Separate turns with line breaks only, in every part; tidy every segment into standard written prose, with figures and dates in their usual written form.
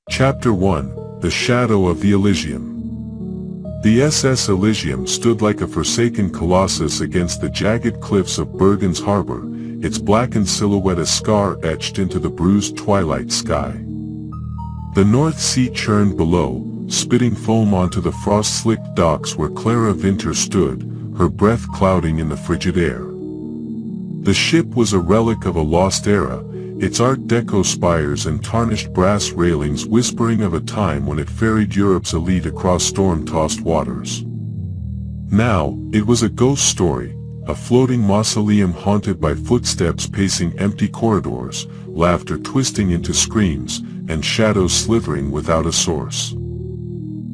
Chapter 1: The Shadow of the Elysium. The SS Elysium stood like a forsaken colossus against the jagged cliffs of Bergen's harbor, its blackened silhouette a scar etched into the bruised twilight sky. The North Sea churned below, spitting foam onto the frost-slicked docks where Clara Winter stood, her breath clouding in the frigid air. The ship was a relic of a lost era, its Art Deco spires and tarnished brass railings whispering of a time when it ferried Europe's elite across storm-tossed waters. Now, it was a ghost story, a floating mausoleum haunted by footsteps pacing empty corridors, laughter twisting into screams, and shadows slithering without a source.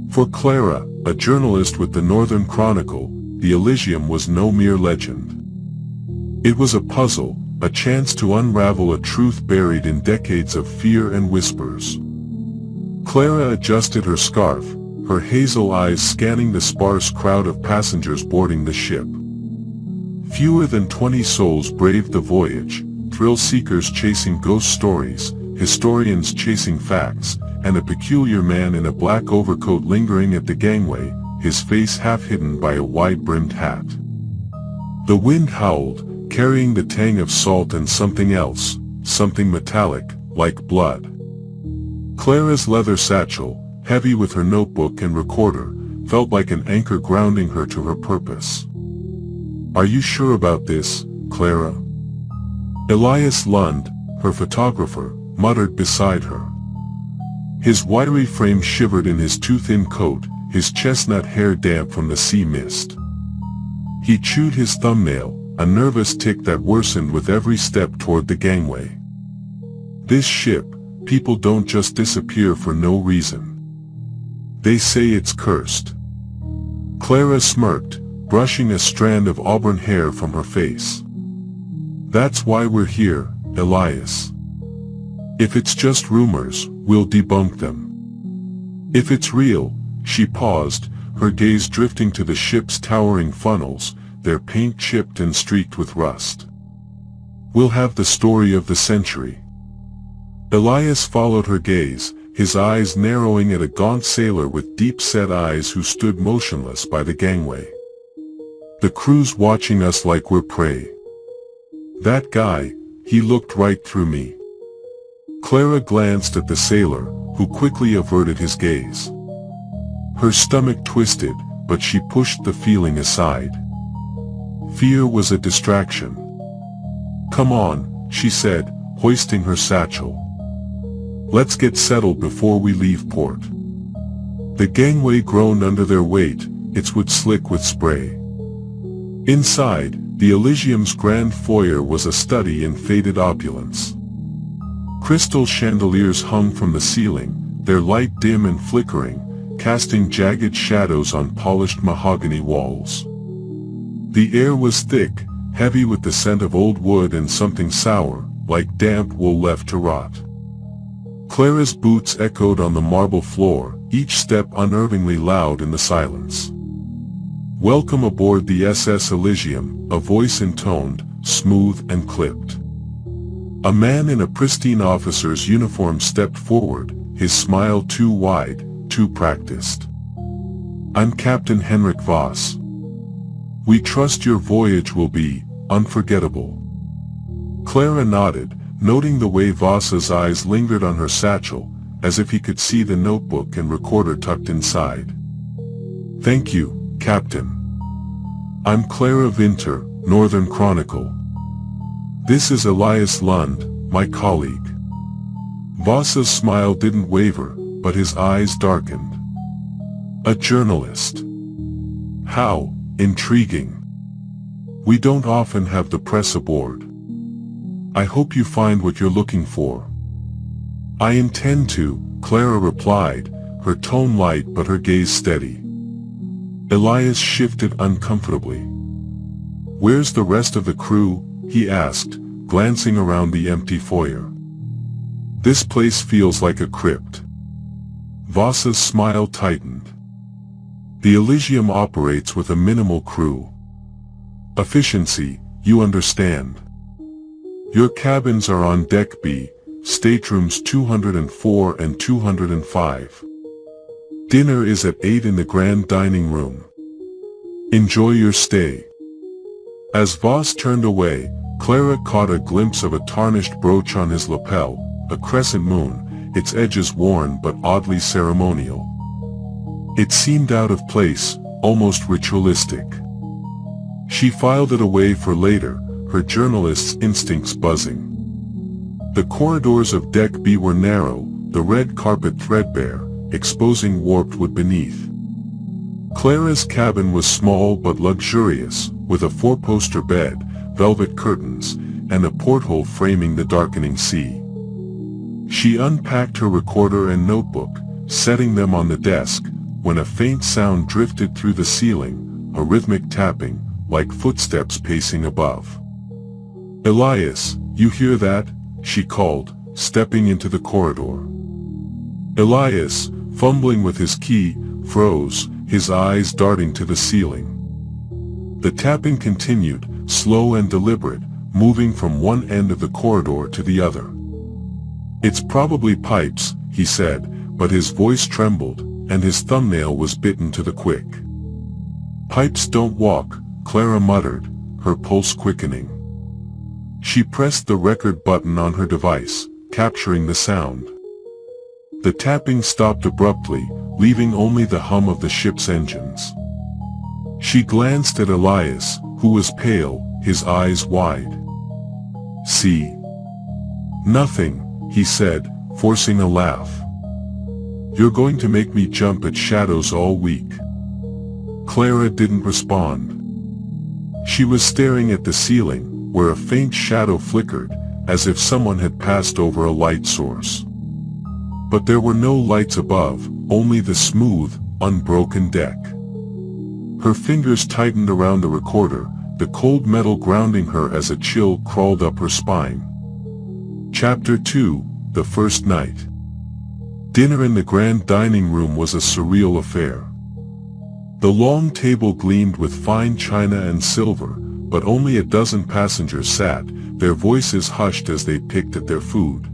For Clara, a journalist with the Northern Chronicle, the Elysium was no mere legend. It was a puzzle, a chance to unravel a truth buried in decades of fear and whispers. Clara adjusted her scarf, her hazel eyes scanning the sparse crowd of passengers boarding the ship. Fewer than 20 souls braved the voyage, thrill-seekers chasing ghost stories, historians chasing facts, and a peculiar man in a black overcoat lingering at the gangway, his face half hidden by a wide-brimmed hat. The wind howled, carrying the tang of salt and something else, something metallic, like blood. Clara's leather satchel, heavy with her notebook and recorder, felt like an anchor grounding her to her purpose. "Are you sure about this, Clara?" Elias Lund, her photographer, muttered beside her. His wiry frame shivered in his too-thin coat, his chestnut hair damp from the sea mist. He chewed his thumbnail, a nervous tic that worsened with every step toward the gangway. This ship, people don't just disappear for no reason. They say it's cursed. Clara smirked, brushing a strand of auburn hair from her face. "That's why we're here, Elias. If it's just rumors, we'll debunk them. If it's real," she paused, her gaze drifting to the ship's towering funnels, their paint chipped and streaked with rust. "We'll have the story of the century." Elias followed her gaze, his eyes narrowing at a gaunt sailor with deep-set eyes who stood motionless by the gangway. "The crew's watching us like we're prey. That guy, he looked right through me." Clara glanced at the sailor, who quickly averted his gaze. Her stomach twisted, but she pushed the feeling aside. Fear was a distraction. "Come on," she said, hoisting her satchel. "Let's get settled before we leave port." The gangway groaned under their weight, its wood slick with spray. Inside, the Elysium's grand foyer was a study in faded opulence. Crystal chandeliers hung from the ceiling, their light dim and flickering, casting jagged shadows on polished mahogany walls. The air was thick, heavy with the scent of old wood and something sour, like damp wool left to rot. Clara's boots echoed on the marble floor, each step unnervingly loud in the silence. "Welcome aboard the SS Elysium," a voice intoned, smooth and clipped. A man in a pristine officer's uniform stepped forward, his smile too wide, too practiced. "I'm Captain Henrik Voss. We trust your voyage will be unforgettable." Clara nodded, noting the way Voss's eyes lingered on her satchel, as if he could see the notebook and recorder tucked inside. "Thank you, Captain. I'm Clara Winter, Northern Chronicle. This is Elias Lund, my colleague." Voss's smile didn't waver, but his eyes darkened. "A journalist. How intriguing. We don't often have the press aboard. I hope you find what you're looking for." "I intend to," Clara replied, her tone light but her gaze steady. Elias shifted uncomfortably. "Where's the rest of the crew?" he asked, glancing around the empty foyer. "This place feels like a crypt." Voss's smile tightened. "The Elysium operates with a minimal crew. Efficiency, you understand. Your cabins are on Deck B, staterooms 204 and 205. Dinner is at 8 in the grand dining room. Enjoy your stay. As Voss turned away, Clara caught a glimpse of a tarnished brooch on his lapel, a crescent moon, its edges worn but oddly ceremonial. It seemed out of place, almost ritualistic. She filed it away for later, her journalist's instincts buzzing. The corridors of Deck B were narrow, the red carpet threadbare, exposing warped wood beneath. Clara's cabin was small but luxurious, with a four-poster bed, velvet curtains, and a porthole framing the darkening sea. She unpacked her recorder and notebook, setting them on the desk, when a faint sound drifted through the ceiling, a rhythmic tapping, like footsteps pacing above. "Elias, you hear that?" she called, stepping into the corridor. Elias, fumbling with his key, froze, his eyes darting to the ceiling. The tapping continued, slow and deliberate, moving from one end of the corridor to the other. "It's probably pipes," he said, but his voice trembled, and his thumbnail was bitten to the quick. "Pipes don't walk," Clara muttered, her pulse quickening. She pressed the record button on her device, capturing the sound. The tapping stopped abruptly, leaving only the hum of the ship's engines. She glanced at Elias, who was pale, his eyes wide. "See?" "Nothing," he said, forcing a laugh. "You're going to make me jump at shadows all week." Clara didn't respond. She was staring at the ceiling, where a faint shadow flickered, as if someone had passed over a light source. But there were no lights above, only the smooth, unbroken deck. Her fingers tightened around the recorder, the cold metal grounding her as a chill crawled up her spine. Chapter 2, The First Night. Dinner in the grand dining room was a surreal affair. The long table gleamed with fine china and silver, but only a dozen passengers sat, their voices hushed as they picked at their food.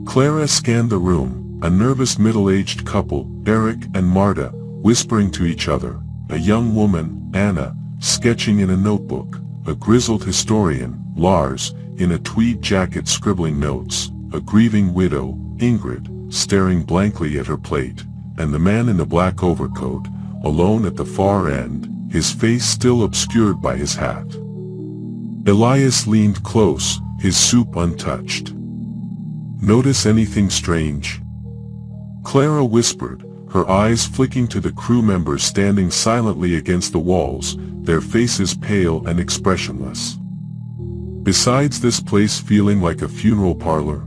Clara scanned the room, a nervous middle-aged couple, Eric and Marta, whispering to each other, a young woman, Anna, sketching in a notebook, a grizzled historian, Lars, in a tweed jacket scribbling notes, a grieving widow, Ingrid, staring blankly at her plate, and the man in the black overcoat, alone at the far end, his face still obscured by his hat. Elias leaned close, his soup untouched. "Notice anything strange?" Clara whispered, her eyes flicking to the crew members standing silently against the walls, their faces pale and expressionless. "Besides this place feeling like a funeral parlor?"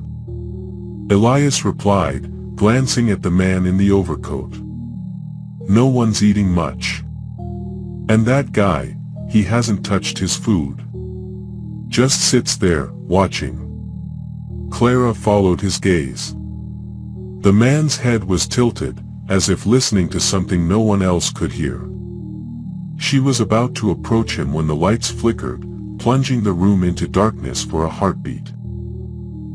Elias replied, glancing at the man in the overcoat. "No one's eating much. And that guy, he hasn't touched his food. Just sits there, watching." Clara followed his gaze. The man's head was tilted, as if listening to something no one else could hear. She was about to approach him when the lights flickered, plunging the room into darkness for a heartbeat.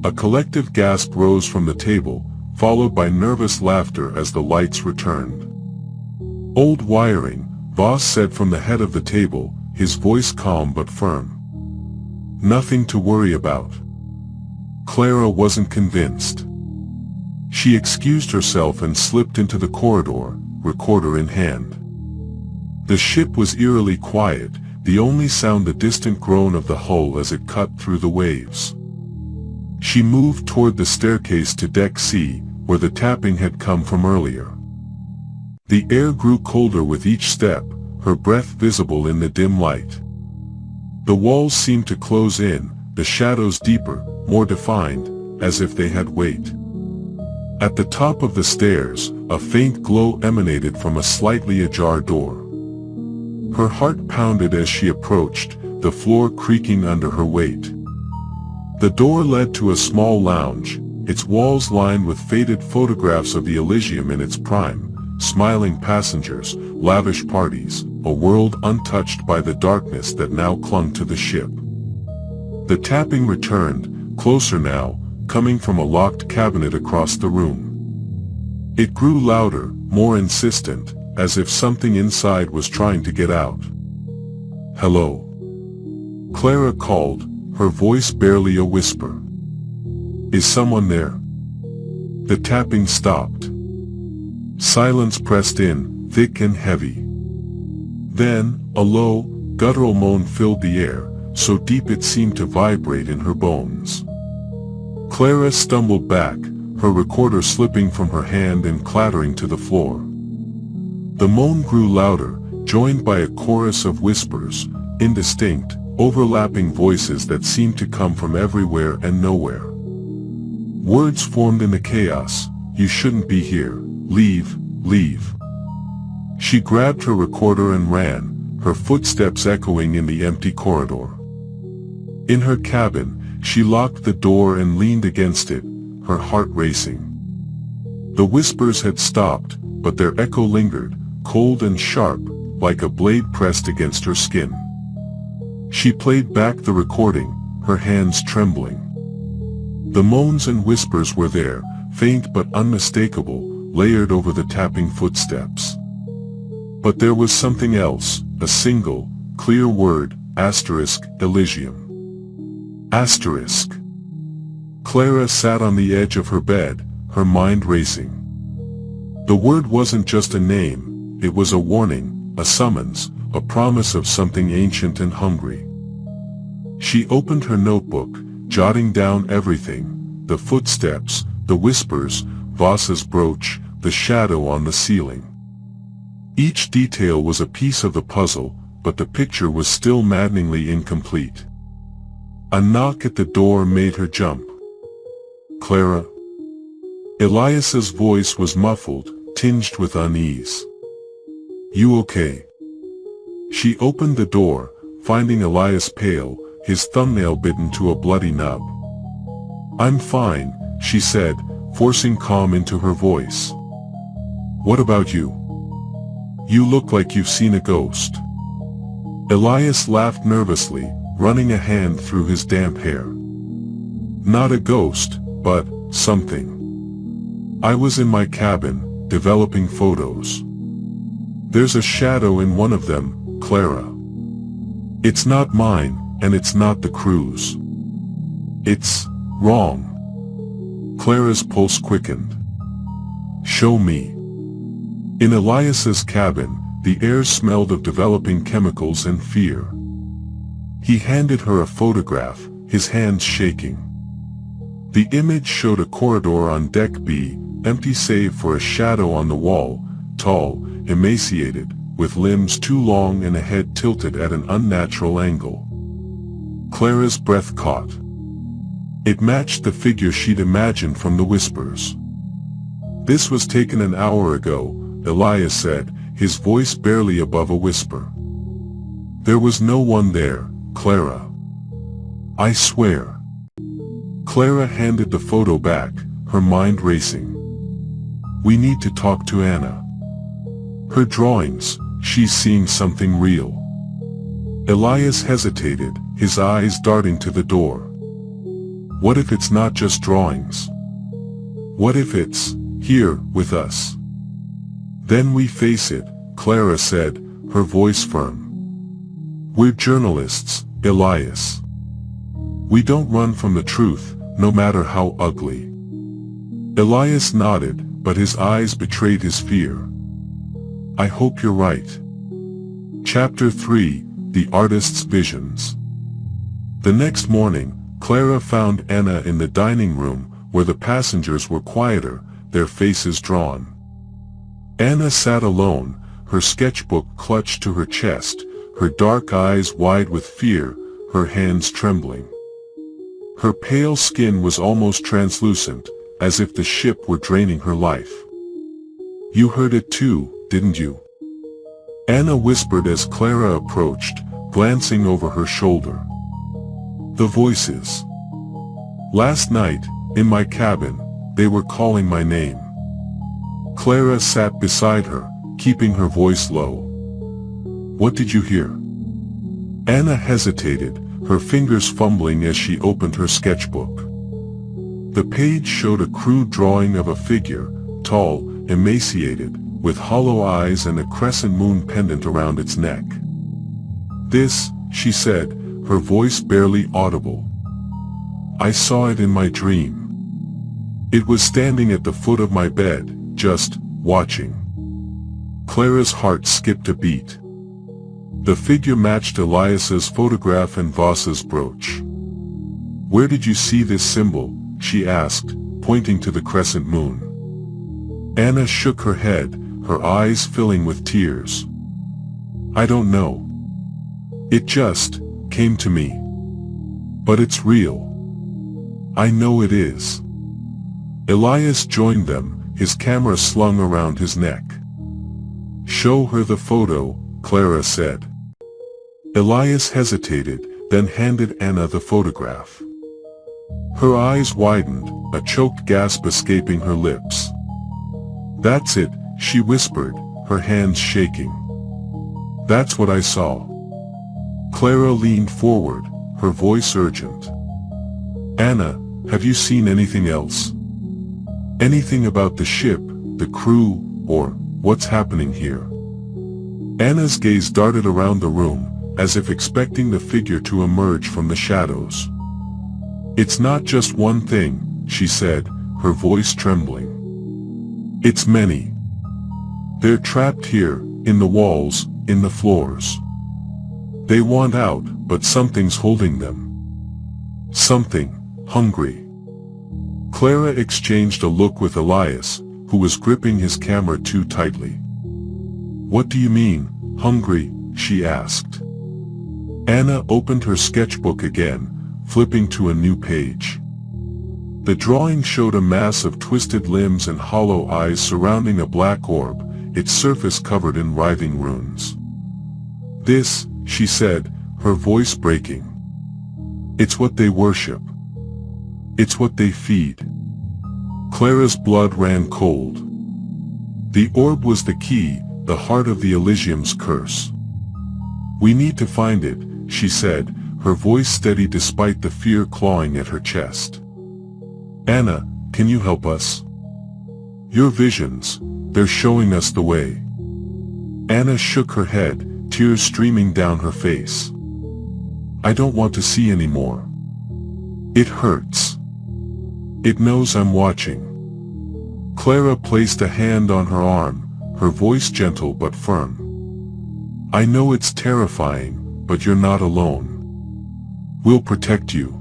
A collective gasp rose from the table, followed by nervous laughter as the lights returned. "Old wiring," Voss said from the head of the table, his voice calm but firm. "Nothing to worry about." Clara wasn't convinced. She excused herself and slipped into the corridor, recorder in hand. The ship was eerily quiet, the only sound the distant groan of the hull as it cut through the waves. She moved toward the staircase to Deck C, where the tapping had come from earlier. The air grew colder with each step, her breath visible in the dim light. The walls seemed to close in, the shadows deeper, more defined, as if they had weight. At the top of the stairs, a faint glow emanated from a slightly ajar door. Her heart pounded as she approached, the floor creaking under her weight. The door led to a small lounge, its walls lined with faded photographs of the Elysium in its prime, smiling passengers, lavish parties, a world untouched by the darkness that now clung to the ship. The tapping returned, closer now, coming from a locked cabinet across the room. It grew louder, more insistent, as if something inside was trying to get out. "Hello?" Clara called, her voice barely a whisper. "Is someone there?" The tapping stopped. Silence pressed in, thick and heavy. Then, a low, guttural moan filled the air, so deep it seemed to vibrate in her bones. Clara stumbled back, her recorder slipping from her hand and clattering to the floor. The moan grew louder, joined by a chorus of whispers, indistinct, overlapping voices that seemed to come from everywhere and nowhere. Words formed in the chaos: "You shouldn't be here, leave, leave." She grabbed her recorder and ran, her footsteps echoing in the empty corridor. In her cabin, she locked the door and leaned against it, her heart racing. The whispers had stopped, but their echo lingered, cold and sharp, like a blade pressed against her skin. She played back the recording, her hands trembling. The moans and whispers were there, faint but unmistakable, layered over the tapping footsteps. But there was something else, a single, clear word: Elysium. Asterisk. Clara sat on the edge of her bed, her mind racing. The word wasn't just a name, it was a warning, a summons, a promise of something ancient and hungry. She opened her notebook, jotting down everything: the footsteps, the whispers, Voss's brooch, the shadow on the ceiling. Each detail was a piece of the puzzle, but the picture was still maddeningly incomplete. A knock at the door made her jump. "Clara?" Elias's voice was muffled, tinged with unease. "You okay?" She opened the door, finding Elias pale, his thumbnail bitten to a bloody nub. "I'm fine," she said, forcing calm into her voice. "What about you? You look like you've seen a ghost." Elias laughed nervously, running a hand through his damp hair. "Not a ghost, but something. I was in my cabin, developing photos. There's a shadow in one of them, Clara. It's not mine, and it's not the crew's. It's wrong." Clara's pulse quickened. "Show me." In Elias's cabin, the air smelled of developing chemicals and fear. He handed her a photograph, his hands shaking. The image showed a corridor on Deck B, empty save for a shadow on the wall, tall, emaciated, with limbs too long and a head tilted at an unnatural angle. Clara's breath caught. It matched the figure she'd imagined from the whispers. "This was taken an hour ago," Elias said, his voice barely above a whisper. "There was no one there, Clara. I swear." Clara handed the photo back, her mind racing. "We need to talk to Anna. Her drawings, she's seeing something real." Elias hesitated, his eyes darting to the door. "What if it's not just drawings? What if it's here with us?" "Then we face it," Clara said, her voice firm. "We're journalists, Elias. We don't run from the truth, no matter how ugly." Elias nodded, but his eyes betrayed his fear. "I hope you're right." Chapter 3: The Artist's Visions. The next morning, Clara found Anna in the dining room, where the passengers were quieter, their faces drawn. Anna sat alone, her sketchbook clutched to her chest, her dark eyes wide with fear, her hands trembling. Her pale skin was almost translucent, as if the ship were draining her life. "You heard it too, didn't you?" Anna whispered as Clara approached, glancing over her shoulder. "The voices. Last night, in my cabin, they were calling my name." Clara sat beside her, keeping her voice low. "What did you hear?" Anna hesitated, her fingers fumbling as she opened her sketchbook. The page showed a crude drawing of a figure, tall, emaciated, with hollow eyes and a crescent moon pendant around its neck. "This," she said, her voice barely audible. "I saw it in my dream. It was standing at the foot of my bed, just watching." Clara's heart skipped a beat. The figure matched Elias's photograph and Voss's brooch. "Where did you see this symbol?" she asked, pointing to the crescent moon. Anna shook her head, her eyes filling with tears. "I don't know. It just came to me. But it's real. I know it is." Elias joined them, his camera slung around his neck. "Show her the photo," Clara said. Elias hesitated, then handed Anna the photograph. Her eyes widened, a choked gasp escaping her lips. "That's it," she whispered, her hands shaking. "That's what I saw." Clara leaned forward, her voice urgent. "Anna, have you seen anything else? Anything about the ship, the crew, or what's happening here?" Anna's gaze darted around the room, as if expecting the figure to emerge from the shadows. "It's not just one thing," she said, her voice trembling. "It's many. They're trapped here, in the walls, in the floors. They want out, but something's holding them. Something hungry." Clara exchanged a look with Elias, who was gripping his camera too tightly. "What do you mean, hungry?" she asked. Anna opened her sketchbook again, flipping to a new page. The drawing showed a mass of twisted limbs and hollow eyes surrounding a black orb, its surface covered in writhing runes. "This," she said, her voice breaking. "It's what they worship. It's what they feed." Clara's blood ran cold. The orb was the key, the heart of the Elysium's curse. "We need to find it," she said, her voice steady despite the fear clawing at her chest. "Anna, can you help us? Your visions, they're showing us the way." Anna shook her head, tears streaming down her face. "I don't want to see anymore. It hurts. It knows I'm watching." Clara placed a hand on her arm, her voice gentle but firm. "I know it's terrifying, but you're not alone. We'll protect you."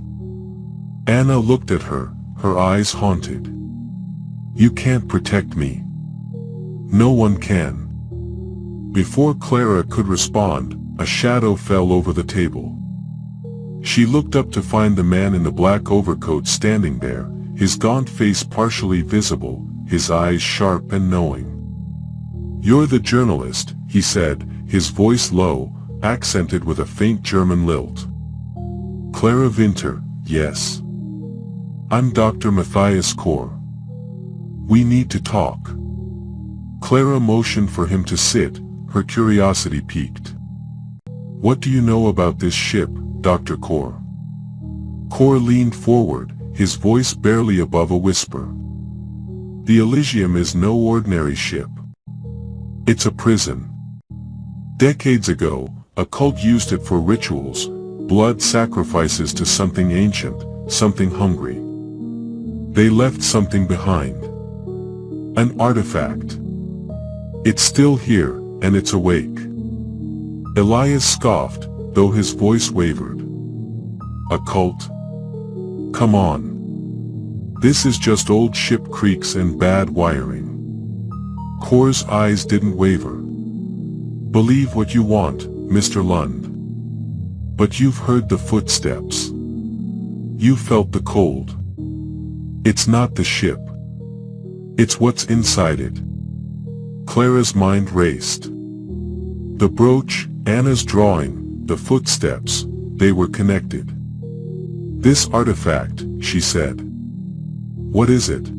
Anna looked at her, her eyes haunted. "You can't protect me. No one can." Before Clara could respond, a shadow fell over the table. She looked up to find the man in the black overcoat standing there, his gaunt face partially visible, his eyes sharp and knowing. "You're the journalist," he said, his voice low, accented with a faint German lilt. "Clara Winter, yes. I'm Dr. Matthias Kor. We need to talk." Clara motioned for him to sit, her curiosity piqued. "What do you know about this ship, Dr. Kor?" Kor leaned forward, his voice barely above a whisper. "The Elysium is no ordinary ship. It's a prison. Decades ago, a cult used it for rituals, blood sacrifices to something ancient, something hungry. They left something behind. An artifact. It's still here, and it's awake." Elias scoffed, though his voice wavered. "A cult? Come on. This is just old ship creaks and bad wiring." Kor's eyes didn't waver. "Believe what you want, Mr. Lund. But you've heard the footsteps. You felt the cold. It's not the ship. It's what's inside it." Clara's mind raced. The brooch, Anna's drawing, the footsteps, they were connected. "This artifact," she said. "What is it?"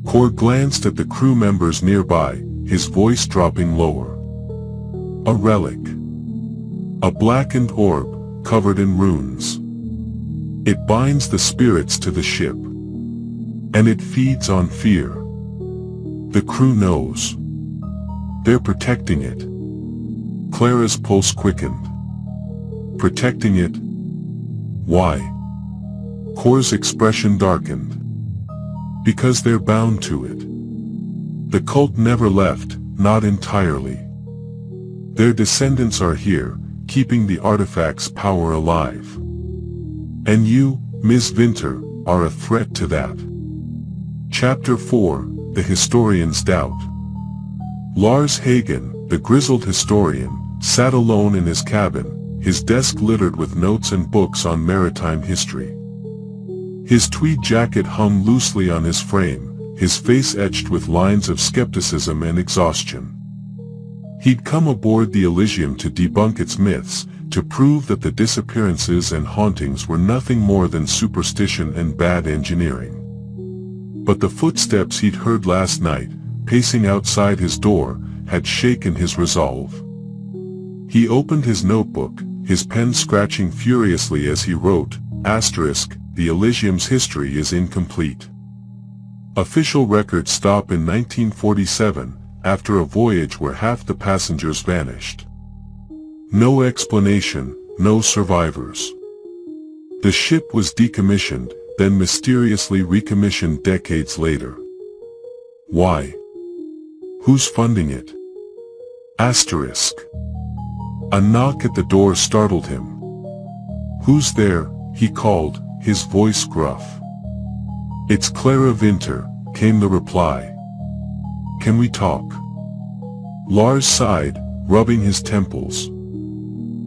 Kor glanced at the crew members nearby, his voice dropping lower. "A relic. A blackened orb, covered in runes. It binds the spirits to the ship. And it feeds on fear. The crew knows. They're protecting it. Clara's pulse quickened. Protecting it? Why? Core's expression darkened. Because they're bound to it. The cult never left, not entirely. Their descendants are here, keeping the artifact's power alive. And you, Ms. Vinter, are a threat to that. Chapter 4, The Historian's Doubt. Lars Hagen, the grizzled historian, sat alone in his cabin, his desk littered with notes and books on maritime history. His tweed jacket hung loosely on his frame, his face etched with lines of skepticism and exhaustion. He'd come aboard the Elysium to debunk its myths, to prove that the disappearances and hauntings were nothing more than superstition and bad engineering. But the footsteps he'd heard last night, pacing outside his door, had shaken his resolve. He opened his notebook, his pen scratching furiously as he wrote, "The Elysium's history is incomplete. Official records stop in 1947, after a voyage where half the passengers vanished. No explanation, no survivors. The ship was decommissioned, then mysteriously recommissioned decades later. Why? Who's funding it?" A knock at the door startled him. "Who's there?" he called, his voice gruff. "It's Clara Vinter," came the reply. "Can we talk?" Lars sighed, rubbing his temples.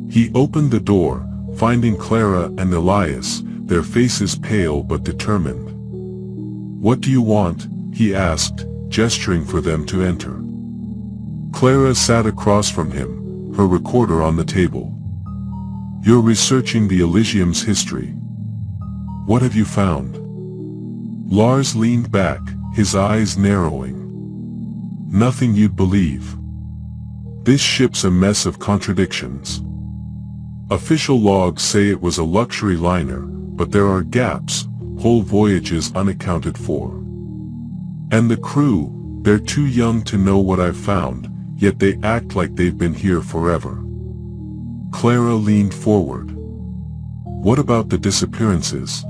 He opened the door, finding Clara and Elias, their faces pale but determined. "What do you want?" he asked, gesturing for them to enter. Clara sat across from him, her recorder on the table. "You're researching the Elysium's history. What have you found?" Lars leaned back, his eyes narrowing. "Nothing you'd believe. This ship's a mess of contradictions. Official logs say it was a luxury liner, but there are gaps, whole voyages unaccounted for. And the crew, they're too young to know what I've found, yet they act like they've been here forever." Clara leaned forward. "What about the disappearances?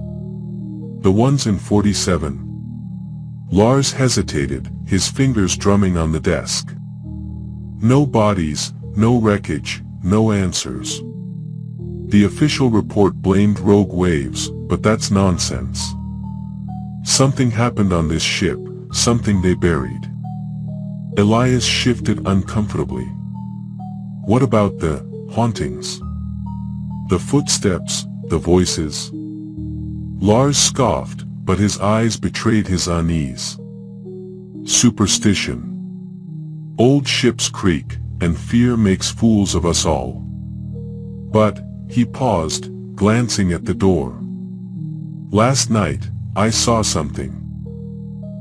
The ones in 47? Lars hesitated, his fingers drumming on the desk. "No bodies, no wreckage, no answers. The official report blamed rogue waves, but that's nonsense. Something happened on this ship, something they buried." Elias shifted uncomfortably. "What about the hauntings? The footsteps, the voices?" Lars scoffed, but his eyes betrayed his unease. "Superstition. Old ships creak, and fear makes fools of us all." "But," he paused, glancing at the door. "Last night, I saw something.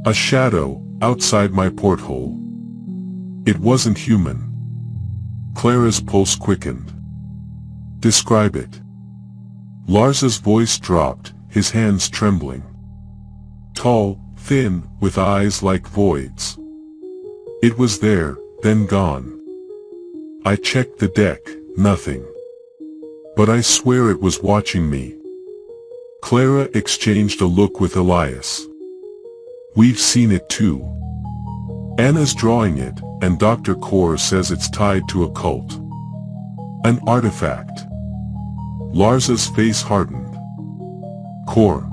A shadow, outside my porthole. It wasn't human." Clara's pulse quickened. "Describe it." Lars's voice dropped, his hands trembling. "Tall, thin, with eyes like voids. It was there, then gone. I checked the deck, nothing. But I swear it was watching me." Clara exchanged a look with Elias. "We've seen it too. Anna's drawing it, and Dr. Core says it's tied to a cult. An artifact." Lars's face hardened. "Core?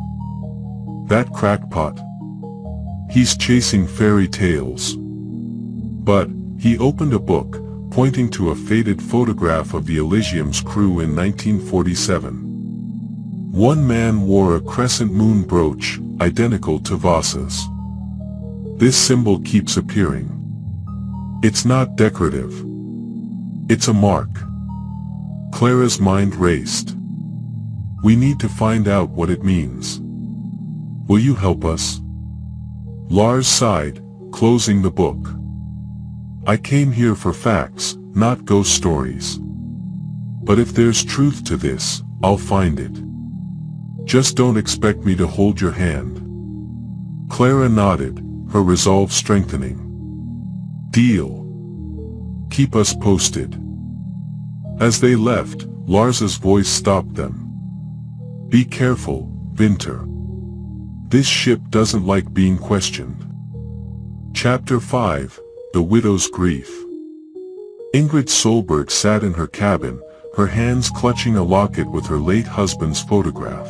That crackpot? He's chasing fairy tales." But, he opened a book, pointing to a faded photograph of the Elysium's crew in 1947. One man wore a crescent moon brooch, identical to Vasa's. "This symbol keeps appearing. It's not decorative. It's a mark." Clara's mind raced. "We need to find out what it means. Will you help us?" Lars sighed, closing the book. "I came here for facts, not ghost stories. But if there's truth to this, I'll find it. Just don't expect me to hold your hand." Clara nodded, her resolve strengthening. Deal. Keep us posted. As they left, Lars's voice stopped them. Be careful, Winter. This ship doesn't like being questioned. Chapter 5, The Widow's Grief. Ingrid Solberg sat in her cabin, her hands clutching a locket with her late husband's photograph.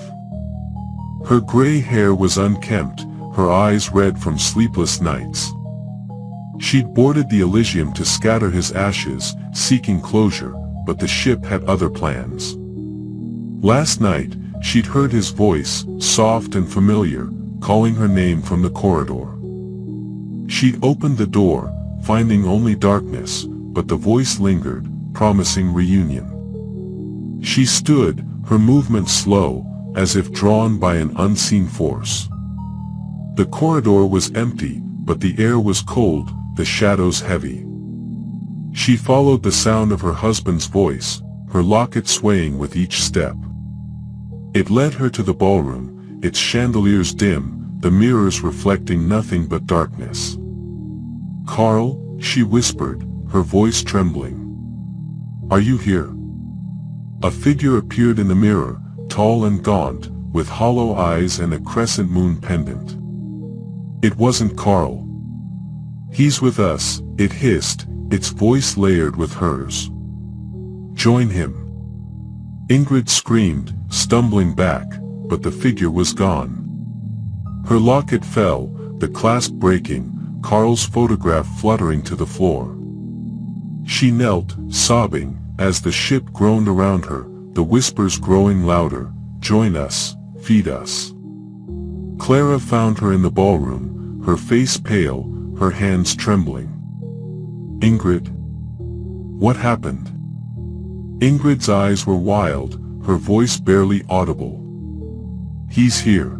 Her gray hair was unkempt, her eyes red from sleepless nights. She'd boarded the Elysium to scatter his ashes, seeking closure, but the ship had other plans. Last night, she'd heard his voice, soft and familiar, calling her name from the corridor. She'd opened the door, finding only darkness, but the voice lingered, promising reunion. She stood, her movements slow, as if drawn by an unseen force. The corridor was empty, but the air was cold, the shadows heavy. She followed the sound of her husband's voice, her locket swaying with each step. It led her to the ballroom, its chandeliers dim, the mirrors reflecting nothing but darkness. Carl, she whispered, her voice trembling. Are you here? A figure appeared in the mirror, tall and gaunt, with hollow eyes and a crescent moon pendant. It wasn't Carl. He's with us, it hissed, its voice layered with hers. Join him. Ingrid screamed, stumbling back, but the figure was gone. Her locket fell, the clasp breaking, Carl's photograph fluttering to the floor. She knelt, sobbing, as the ship groaned around her, the whispers growing louder, join us, feed us. Clara found her in the ballroom, her face pale, her hands trembling. Ingrid? What happened? Ingrid's eyes were wild, her voice barely audible. He's here.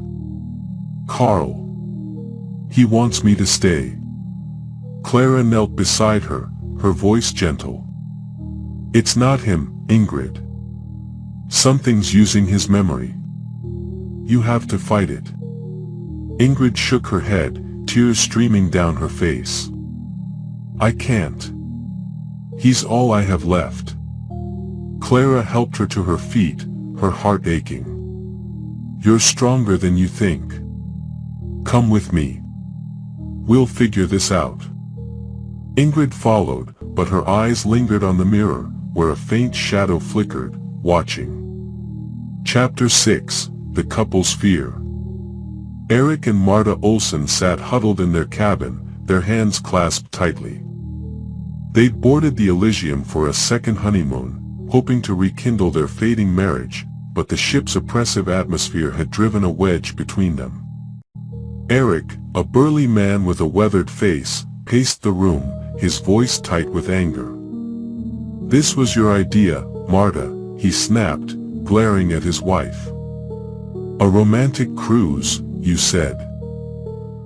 Carl. He wants me to stay. Clara knelt beside her, her voice gentle. It's not him, Ingrid. Something's using his memory. You have to fight it. Ingrid shook her head, tears streaming down her face. I can't. He's all I have left. Clara helped her to her feet, her heart aching. You're stronger than you think. Come with me. We'll figure this out. Ingrid followed, but her eyes lingered on the mirror, where a faint shadow flickered, watching. Chapter 6, The Couple's Fear. Eric and Marta Olsen sat huddled in their cabin, their hands clasped tightly. They'd boarded the Elysium for a second honeymoon, hoping to rekindle their fading marriage, but the ship's oppressive atmosphere had driven a wedge between them. Eric, a burly man with a weathered face, paced the room, his voice tight with anger. This was your idea, Marta, he snapped, glaring at his wife. A romantic cruise, you said.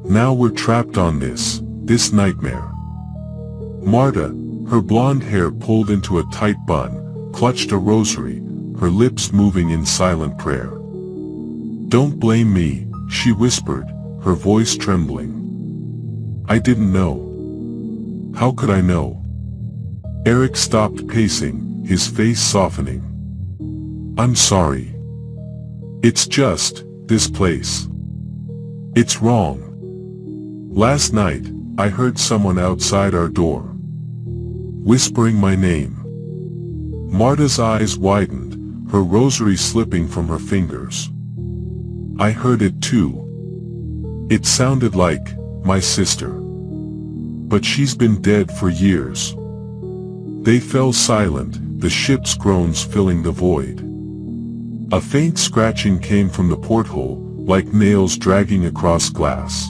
Now we're trapped on this nightmare. Marta, her blonde hair pulled into a tight bun, clutched a rosary, her lips moving in silent prayer. Don't blame me, she whispered, her voice trembling. I didn't know. How could I know? Eric stopped pacing, his face softening. I'm sorry. It's just, this place. It's wrong. Last night, I heard someone outside our door, whispering my name. Marta's eyes widened, her rosary slipping from her fingers. I heard it too. It sounded like my sister. But she's been dead for years. They fell silent, the ship's groans filling the void. A faint scratching came from the porthole, like nails dragging across glass.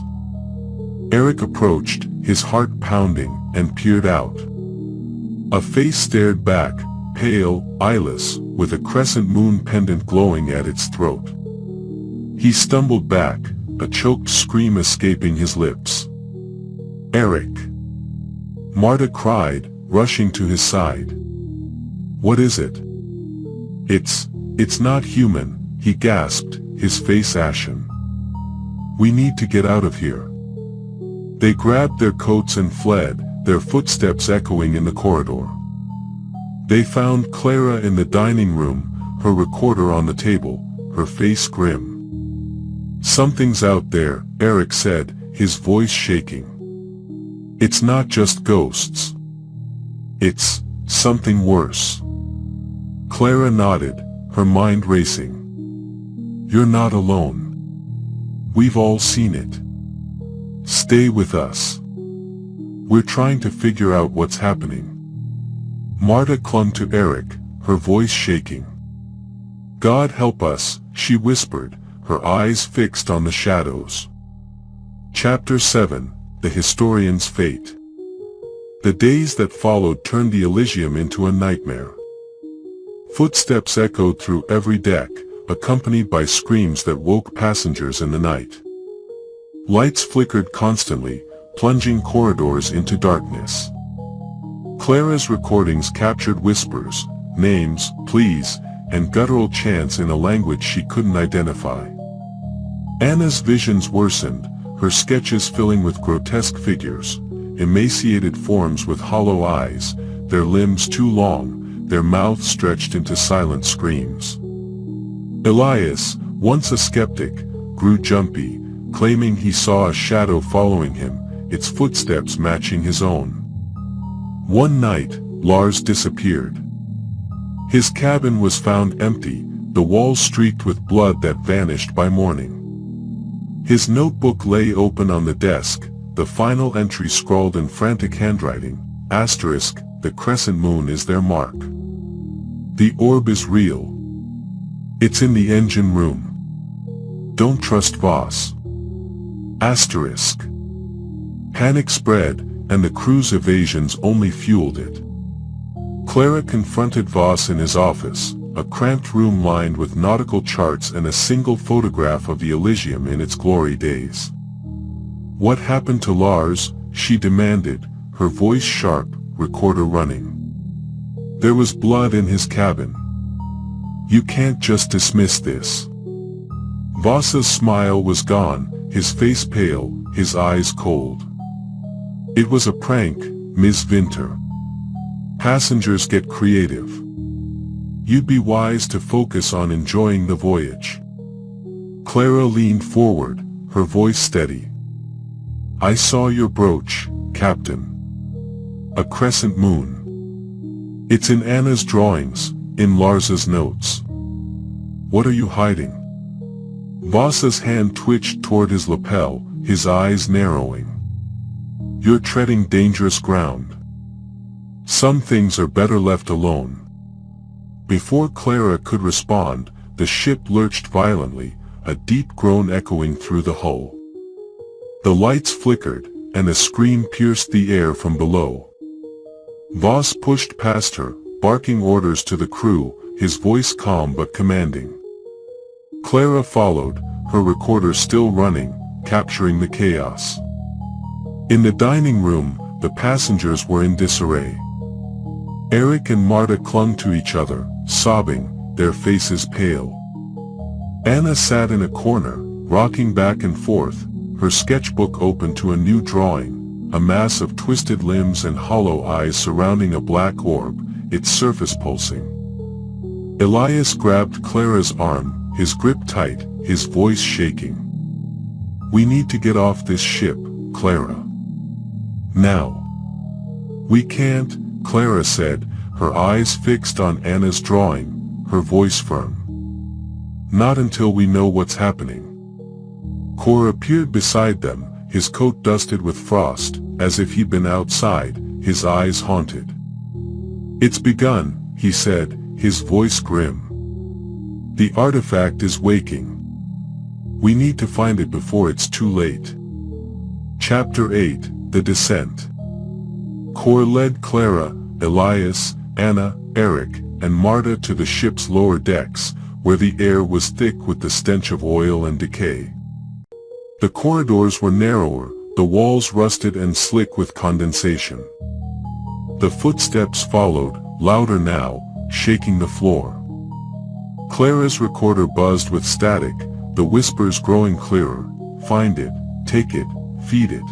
Eric approached, his heart pounding, and peered out. A face stared back, pale, eyeless, with a crescent moon pendant glowing at its throat. He stumbled back, a choked scream escaping his lips. Eric! Marta cried, rushing to his side. What is it? It's not human, he gasped, his face ashen. We need to get out of here. They grabbed their coats and fled, their footsteps echoing in the corridor. They found Clara in the dining room, her recorder on the table, her face grim. "Something's out there," Eric said, his voice shaking. "It's not just ghosts. It's something worse." Clara nodded, her mind racing. "You're not alone. We've all seen it. Stay with us. We're trying to figure out what's happening." Marta clung to Eric, her voice shaking. "God help us," she whispered, her eyes fixed on the shadows. Chapter 7: The Historian's Fate. The days that followed turned the Elysium into a nightmare. Footsteps echoed through every deck, accompanied by screams that woke passengers in the night. Lights flickered constantly, plunging corridors into darkness. Clara's recordings captured whispers, names, pleas, and guttural chants in a language she couldn't identify. Anna's visions worsened, her sketches filling with grotesque figures, emaciated forms with hollow eyes, their limbs too long, their mouths stretched into silent screams. Elias, once a skeptic, grew jumpy, claiming he saw a shadow following him, its footsteps matching his own. One night, Lars disappeared. His cabin was found empty, the walls streaked with blood that vanished by morning. His notebook lay open on the desk, the final entry scrawled in frantic handwriting, asterisk, "The crescent moon is their mark. The orb is real. It's in the engine room. Don't trust Voss." Asterisk. Panic spread, and the crew's evasions only fueled it. Clara confronted Voss in his office, a cramped room lined with nautical charts and a single photograph of the Elysium in its glory days. "What happened to Lars?" she demanded, her voice sharp, recorder running. "There was blood in his cabin. You can't just dismiss this." Voss's smile was gone, his face pale, his eyes cold. "It was a prank, Ms. Winter. Passengers get creative. You'd be wise to focus on enjoying the voyage." Clara leaned forward, her voice steady. "I saw your brooch, Captain. A crescent moon. It's in Anna's drawings, in Lars's notes. What are you hiding?" Voss's hand twitched toward his lapel, his eyes narrowing. "You're treading dangerous ground. Some things are better left alone." Before Clara could respond, the ship lurched violently, a deep groan echoing through the hull. The lights flickered, and a scream pierced the air from below. Voss pushed past her, barking orders to the crew, his voice calm but commanding. Clara followed, her recorder still running, capturing the chaos. In the dining room, the passengers were in disarray. Eric and Marta clung to each other, sobbing, their faces pale. Anna sat in a corner, rocking back and forth, her sketchbook open to a new drawing, a mass of twisted limbs and hollow eyes surrounding a black orb, its surface pulsing. Elias grabbed Clara's arm, his grip tight, his voice shaking. "We need to get off this ship, Clara. Now." "We can't," Clara said, her eyes fixed on Anna's drawing, her voice firm. "Not until we know what's happening." Cor appeared beside them, his coat dusted with frost, as if he'd been outside, his eyes haunted. "It's begun," he said, his voice grim. "The artifact is waking. We need to find it before it's too late." Chapter 8: The Descent. Cor led Clara, Elias, Anna, Eric, and Marta to the ship's lower decks, where the air was thick with the stench of oil and decay. The corridors were narrower, the walls rusted and slick with condensation. The footsteps followed, louder now, shaking the floor. Clara's recorder buzzed with static, the whispers growing clearer, find it, take it, feed it.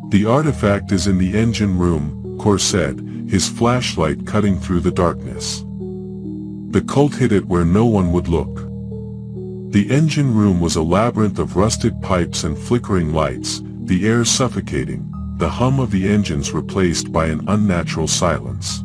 The artifact is in the engine room, Kor said, his flashlight cutting through the darkness. The cult hid it where no one would look. The engine room was a labyrinth of rusted pipes and flickering lights, the air suffocating, the hum of the engines replaced by an unnatural silence.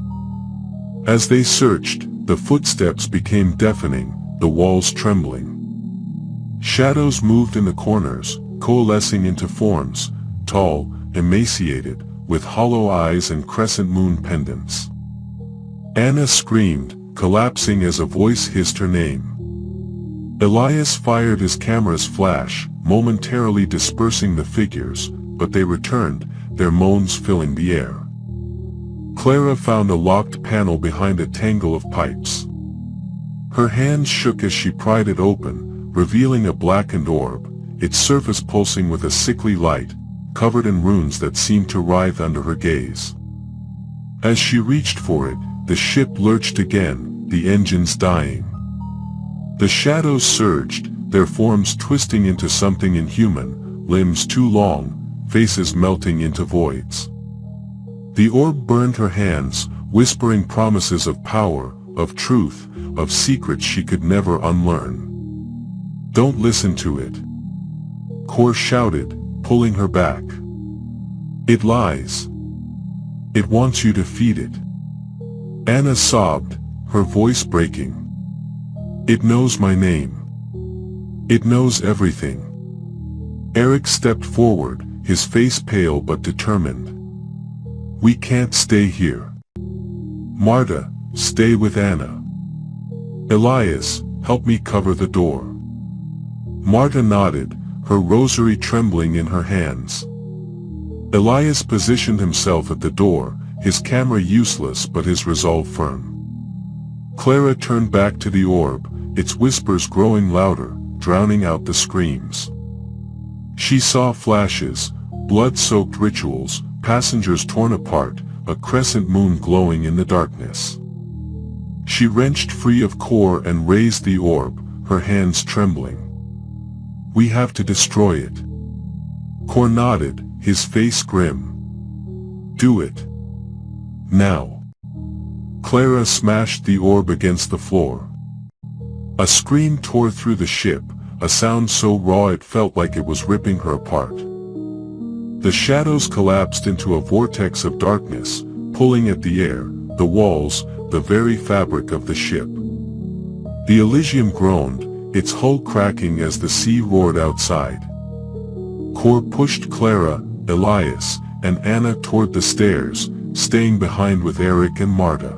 As they searched, the footsteps became deafening, the walls trembling. Shadows moved in the corners, coalescing into forms, tall, emaciated, with hollow eyes and crescent moon pendants. Anna screamed, collapsing as a voice hissed her name. Elias fired his camera's flash, momentarily dispersing the figures, but they returned, their moans filling the air. Clara found a locked panel behind a tangle of pipes. Her hands shook as she pried it open, revealing a blackened orb, its surface pulsing with a sickly light, covered in runes that seemed to writhe under her gaze. As she reached for it, the ship lurched again, the engines dying. The shadows surged, their forms twisting into something inhuman, limbs too long, faces melting into voids. The orb burned her hands, whispering promises of power, of truth, of secrets she could never unlearn. Don't listen to it. Kor shouted, pulling her back. It lies. It wants you to feed it. Anna sobbed, her voice breaking. It knows my name. It knows everything. Eric stepped forward, his face pale but determined. We can't stay here. Marta, stay with Anna. Elias, help me cover the door. Marta nodded, her rosary trembling in her hands. Elias positioned himself at the door, his camera useless but his resolve firm. Clara turned back to the orb, its whispers growing louder, drowning out the screams. She saw flashes, blood-soaked rituals, passengers torn apart, a crescent moon glowing in the darkness. She wrenched free of Kor and raised the orb, her hands trembling. We have to destroy it. Kor nodded, his face grim. Do it. Now. Clara smashed the orb against the floor. A scream tore through the ship, a sound so raw it felt like it was ripping her apart. The shadows collapsed into a vortex of darkness, pulling at the air, the walls, the very fabric of the ship. The Elysium groaned, its hull cracking as the sea roared outside. Kor pushed Clara, Elias, and Anna toward the stairs, staying behind with Eric and Marta.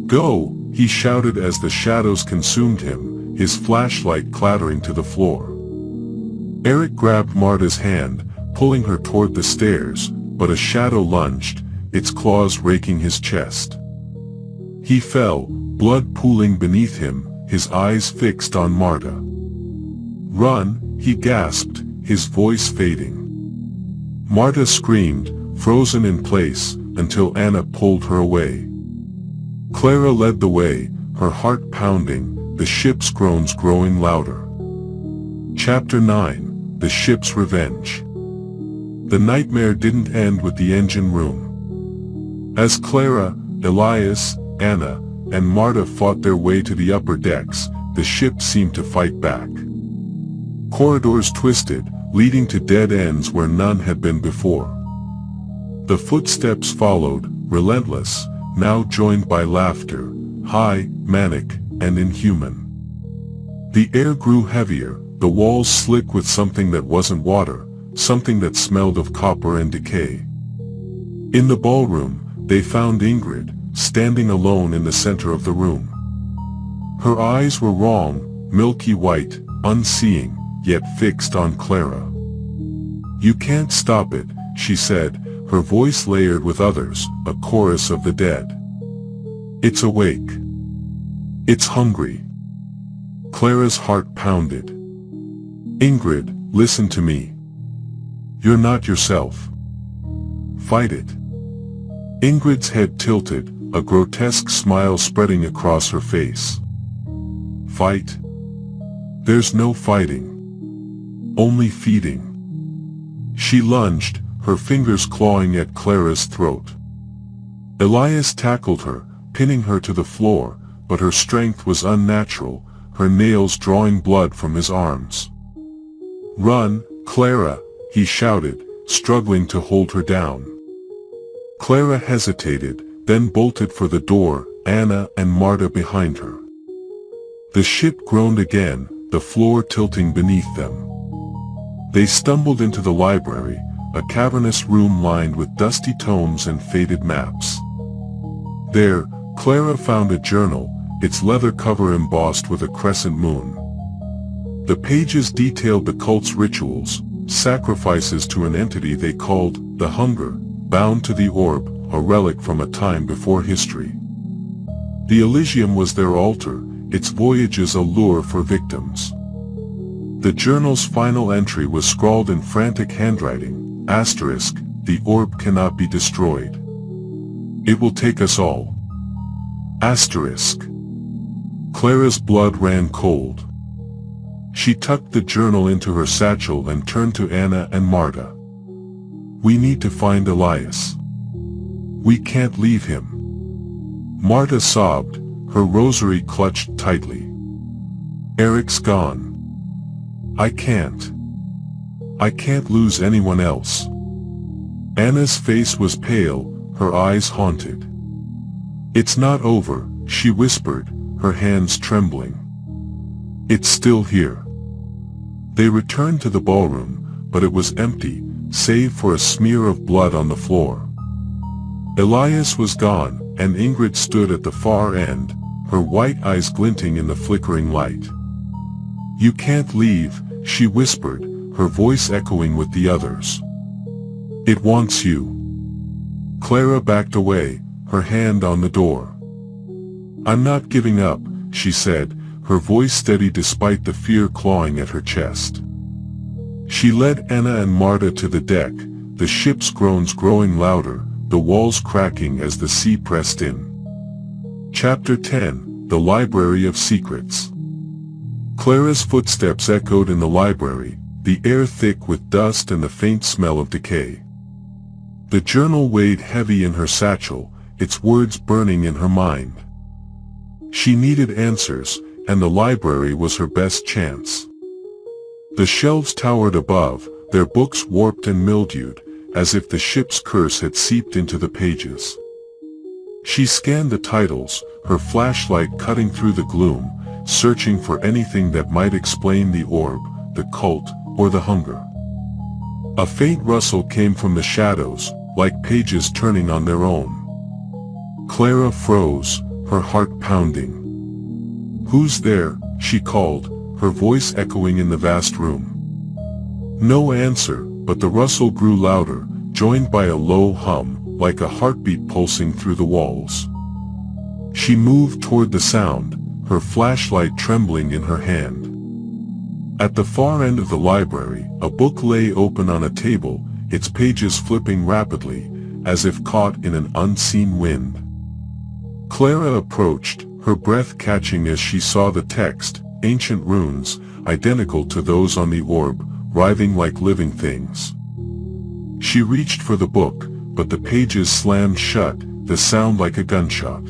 Go, he shouted as the shadows consumed him, his flashlight clattering to the floor. Eric grabbed Marta's hand, pulling her toward the stairs, but a shadow lunged, its claws raking his chest. He fell, blood pooling beneath him, his eyes fixed on Marta. Run, he gasped, his voice fading. Marta screamed, frozen in place, until Anna pulled her away. Clara led the way, her heart pounding, the ship's groans growing louder. Chapter 9, The Ship's Revenge. The nightmare didn't end with the engine room. As Clara, Elias, Anna, and Marta fought their way to the upper decks, the ship seemed to fight back. Corridors twisted, leading to dead ends where none had been before. The footsteps followed, relentless, now joined by laughter, high, manic, and inhuman. The air grew heavier, the walls slick with something that wasn't water, something that smelled of copper and decay. In the ballroom, they found Ingrid, standing alone in the center of the room. Her eyes were wrong, milky white, unseeing, yet fixed on Clara. You can't stop it, she said, her voice layered with others, a chorus of the dead. It's awake. It's hungry. Clara's heart pounded. Ingrid, listen to me. You're not yourself. Fight it. Ingrid's head tilted, a grotesque smile spreading across her face. Fight? There's no fighting. only feeding. She lunged, her fingers clawing at Clara's throat. Elias tackled her, pinning her to the floor, but her strength was unnatural, her nails drawing blood from his arms. "Run, Clara," he shouted, struggling to hold her down. Clara hesitated, then bolted for the door, Anna and Marta behind her. The ship groaned again, the floor tilting beneath them. They stumbled into the library, a cavernous room lined with dusty tomes and faded maps. There, Clara found a journal, its leather cover embossed with a crescent moon. The pages detailed the cult's rituals, sacrifices to an entity they called the Hunger, bound to the orb, a relic from a time before history. The Elysium was their altar, its voyages a lure for victims. The journal's final entry was scrawled in frantic handwriting, asterisk, "The orb cannot be destroyed. It will take us all." Asterisk. Clara's blood ran cold. She tucked the journal into her satchel and turned to Anna and Marta. "We need to find Elias. We can't leave him." Marta sobbed, her rosary clutched tightly. "Eric's gone. I can't lose anyone else." Anna's face was pale, her eyes haunted. "It's not over," she whispered, her hands trembling. "It's still here." They returned to the ballroom, but it was empty, save for a smear of blood on the floor. Elias was gone, and Ingrid stood at the far end, her white eyes glinting in the flickering light. "You can't leave," she whispered, her voice echoing with the others. "It wants you." Clara backed away, her hand on the door. "I'm not giving up," she said, her voice steady despite the fear clawing at her chest. She led Anna and Marta to the deck, the ship's groans growing louder, the walls cracking as the sea pressed in. Chapter 10, The Library of Secrets. Clara's footsteps echoed in the library, the air thick with dust and the faint smell of decay. The journal weighed heavy in her satchel, its words burning in her mind. She needed answers, and the library was her best chance. The shelves towered above, their books warped and mildewed, as if the ship's curse had seeped into the pages. She scanned the titles, her flashlight cutting through the gloom, searching for anything that might explain the orb, the cult, or the hunger. A faint rustle came from the shadows, like pages turning on their own. Clara froze, her heart pounding. "Who's there?" she called, her voice echoing in the vast room. No answer, but the rustle grew louder, joined by a low hum, like a heartbeat pulsing through the walls. She moved toward the sound, her flashlight trembling in her hand. At the far end of the library, a book lay open on a table, its pages flipping rapidly, as if caught in an unseen wind. Clara approached, her breath catching as she saw the text, ancient runes, identical to those on the orb, writhing like living things. She reached for the book, but the pages slammed shut, the sound like a gunshot.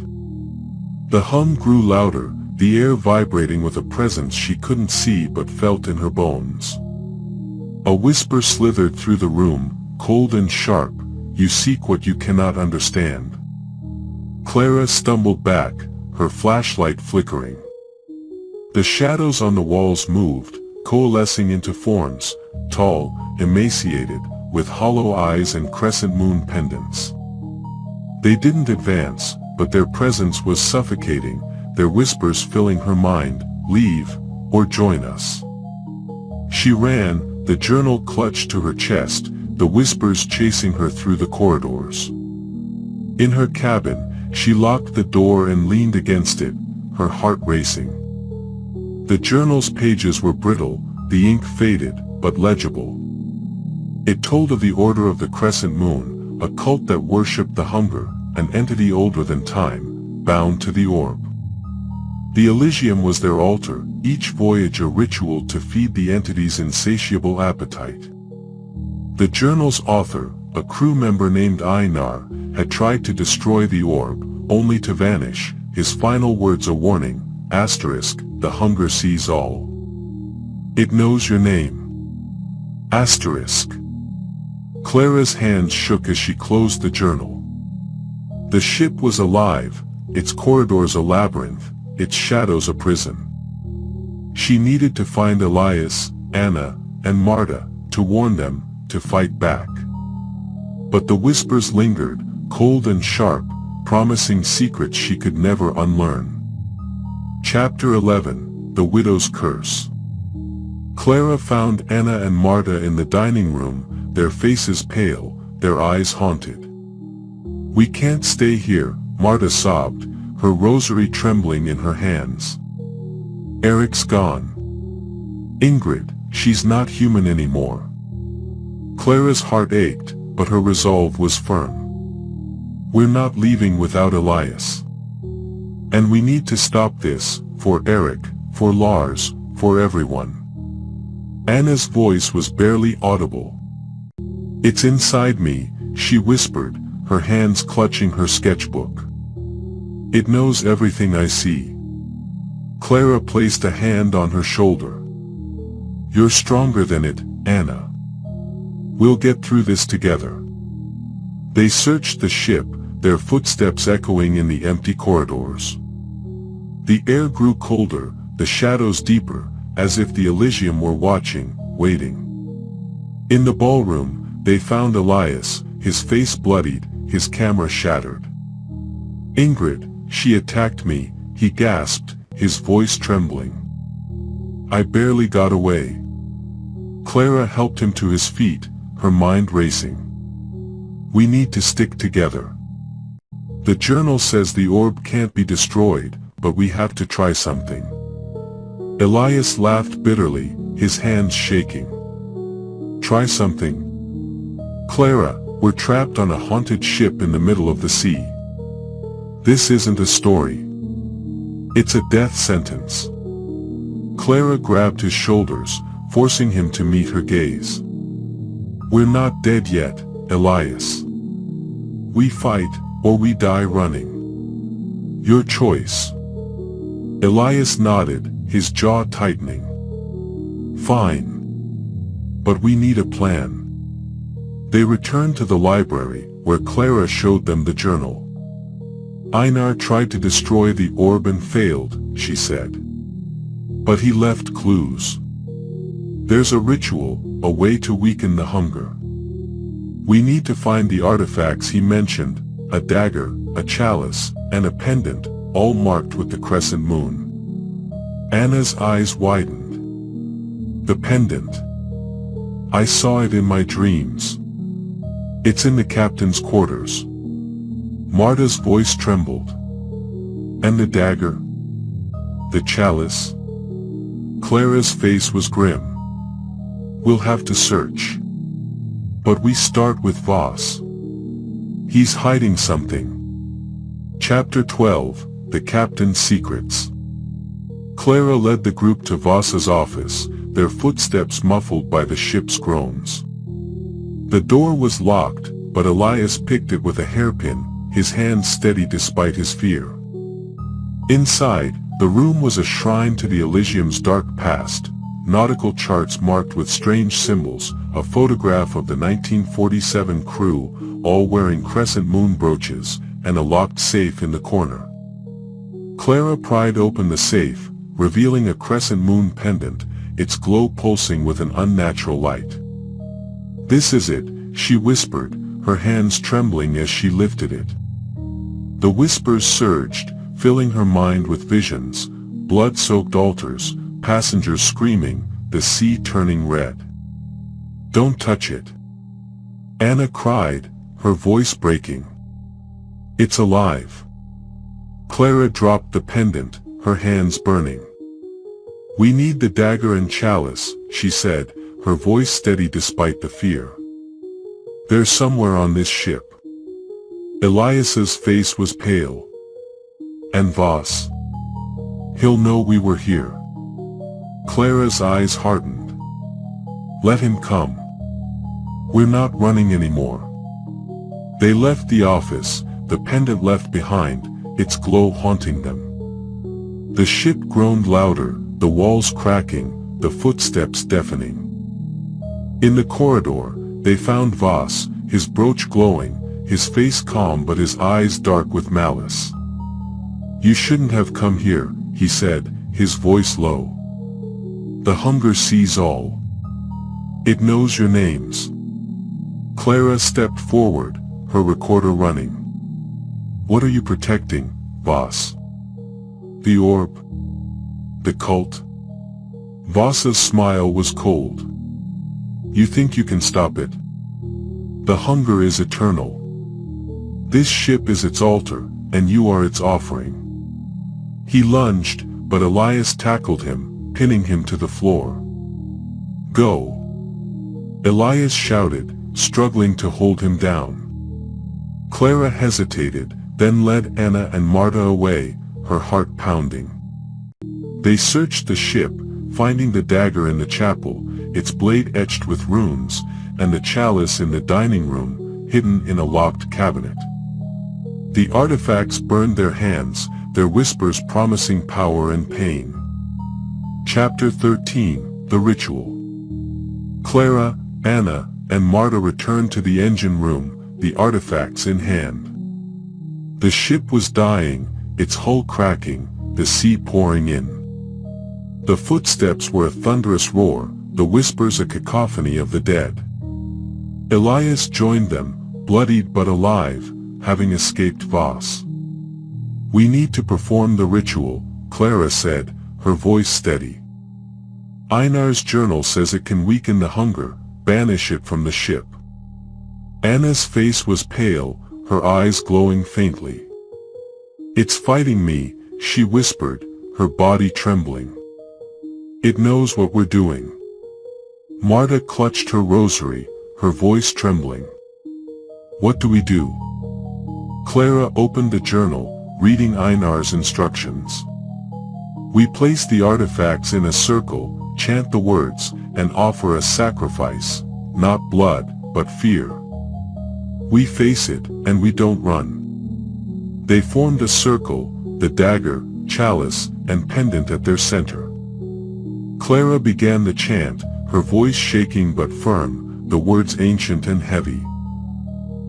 The hum grew louder, the air vibrating with a presence she couldn't see but felt in her bones. A whisper slithered through the room, cold and sharp, "You seek what you cannot understand." Clara stumbled back, her flashlight flickering. The shadows on the walls moved, coalescing into forms, tall, emaciated, with hollow eyes and crescent moon pendants. They didn't advance, but their presence was suffocating, their whispers filling her mind, "Leave, or join us." She ran, the journal clutched to her chest, the whispers chasing her through the corridors. In her cabin, she locked the door and leaned against it, her heart racing. The journal's pages were brittle, the ink faded, but legible. It told of the Order of the Crescent Moon, a cult that worshipped the Hunger, an entity older than time, bound to the orb. The Elysium was their altar, each voyage a ritual to feed the entity's insatiable appetite. The journal's author, a crew member named Einar, had tried to destroy the orb, only to vanish, his final words a warning, asterisk, the hunger sees all. It knows your name. Asterisk. Clara's hands shook as she closed the journal. The ship was alive, its corridors a labyrinth, its shadows a prison. She needed to find Elias, Anna, and Marta, to warn them, to fight back. But the whispers lingered, cold and sharp, promising secrets she could never unlearn. Chapter 11, The Widow's Curse. Clara found Anna and Marta in the dining room, their faces pale, their eyes haunted. "We can't stay here," Marta sobbed, her rosary trembling in her hands. "Eric's gone. Ingrid, she's not human anymore." Clara's heart ached, but her resolve was firm. "We're not leaving without Elias. And we need to stop this, for Eric, for Lars, for everyone." Anna's voice was barely audible. "It's inside me," she whispered, her hands clutching her sketchbook. "It knows everything I see." Clara placed a hand on her shoulder. "You're stronger than it, Anna. We'll get through this together." They searched the ship, their footsteps echoing in the empty corridors. The air grew colder, the shadows deeper, as if the Elysium were watching, waiting. In the ballroom, they found Elias, his face bloodied, his camera shattered. "Ingrid, she attacked me," he gasped, his voice trembling. "I barely got away." Clara helped him to his feet, her mind racing. "We need to stick together. The journal says the orb can't be destroyed, but we have to try something." Elias laughed bitterly, his hands shaking. "Try something? Clara, we're trapped on a haunted ship in the middle of the sea. This isn't a story. It's a death sentence." Clara grabbed his shoulders, forcing him to meet her gaze. "We're not dead yet, Elias. We fight, or we die running. Your choice." Elias nodded, his jaw tightening. "Fine. But we need a plan." They returned to the library, where Clara showed them the journal. "Einar tried to destroy the orb and failed," she said. "But he left clues. There's a ritual, a way to weaken the hunger. We need to find the artifacts he mentioned, a dagger, a chalice, and a pendant, all marked with the crescent moon." Anna's eyes widened. "The pendant. I saw it in my dreams. It's in the captain's quarters." Marta's voice trembled. "And the dagger? The chalice?" Clara's face was grim. "We'll have to search. But we start with Voss. He's hiding something." Chapter 12, The Captain's Secrets. Clara led the group to Voss's office, their footsteps muffled by the ship's groans. The door was locked, but Elias picked it with a hairpin, his hands steady despite his fear. Inside, the room was a shrine to the Elysium's dark past, nautical charts marked with strange symbols, a photograph of the 1947 crew, all wearing crescent moon brooches, and a locked safe in the corner. Clara pried open the safe, revealing a crescent moon pendant, its glow pulsing with an unnatural light. "This is it," she whispered, her hands trembling as she lifted it. The whispers surged, filling her mind with visions, blood-soaked altars, passengers screaming, the sea turning red. "Don't touch it," Anna cried, her voice breaking. "It's alive." Clara dropped the pendant, her hands burning. "We need the dagger and chalice," she said, her voice steady despite the fear. "They're somewhere on this ship." Elias's face was pale. "And Voss?" He'll know we were here. Clara's eyes hardened. Let him come. We're not running anymore. They left the office, the pendant left behind, its glow haunting them. The ship groaned louder, the walls cracking, the footsteps deafening. In the corridor, they found Voss, his brooch glowing, his face calm but his eyes dark with malice. You shouldn't have come here, he said, his voice low. The hunger sees all. It knows your names. Clara stepped forward, her recorder running. What are you protecting, Voss? The orb? The cult? Voss's smile was cold. You think you can stop it? The hunger is eternal. This ship is its altar, and you are its offering. He lunged, but Elias tackled him, pinning him to the floor. Go! Elias shouted, struggling to hold him down. Clara hesitated, then led Anna and Marta away, her heart pounding. They searched the ship, finding the dagger in the chapel, its blade etched with runes, and the chalice in the dining room, hidden in a locked cabinet. The artifacts burned their hands, their whispers promising power and pain. Chapter 13, The Ritual. Clara, Anna, and Marta returned to the engine room, the artifacts in hand. The ship was dying, its hull cracking, the sea pouring in. The footsteps were a thunderous roar, the whispers a cacophony of the dead. Elias joined them, bloodied but alive, having escaped Voss. We need to perform the ritual, Clara said, her voice steady. Einar's journal says it can weaken the hunger, banish it from the ship. Anna's face was pale, her eyes glowing faintly. It's fighting me, she whispered, her body trembling. It knows what we're doing. Marta clutched her rosary, her voice trembling. What do we do? Clara opened the journal, reading Einar's instructions. We place the artifacts in a circle, chant the words, and offer a sacrifice, not blood, but fear. We face it, and we don't run. They formed a circle, the dagger, chalice, and pendant at their center. Clara began the chant, her voice shaking but firm, the words ancient and heavy.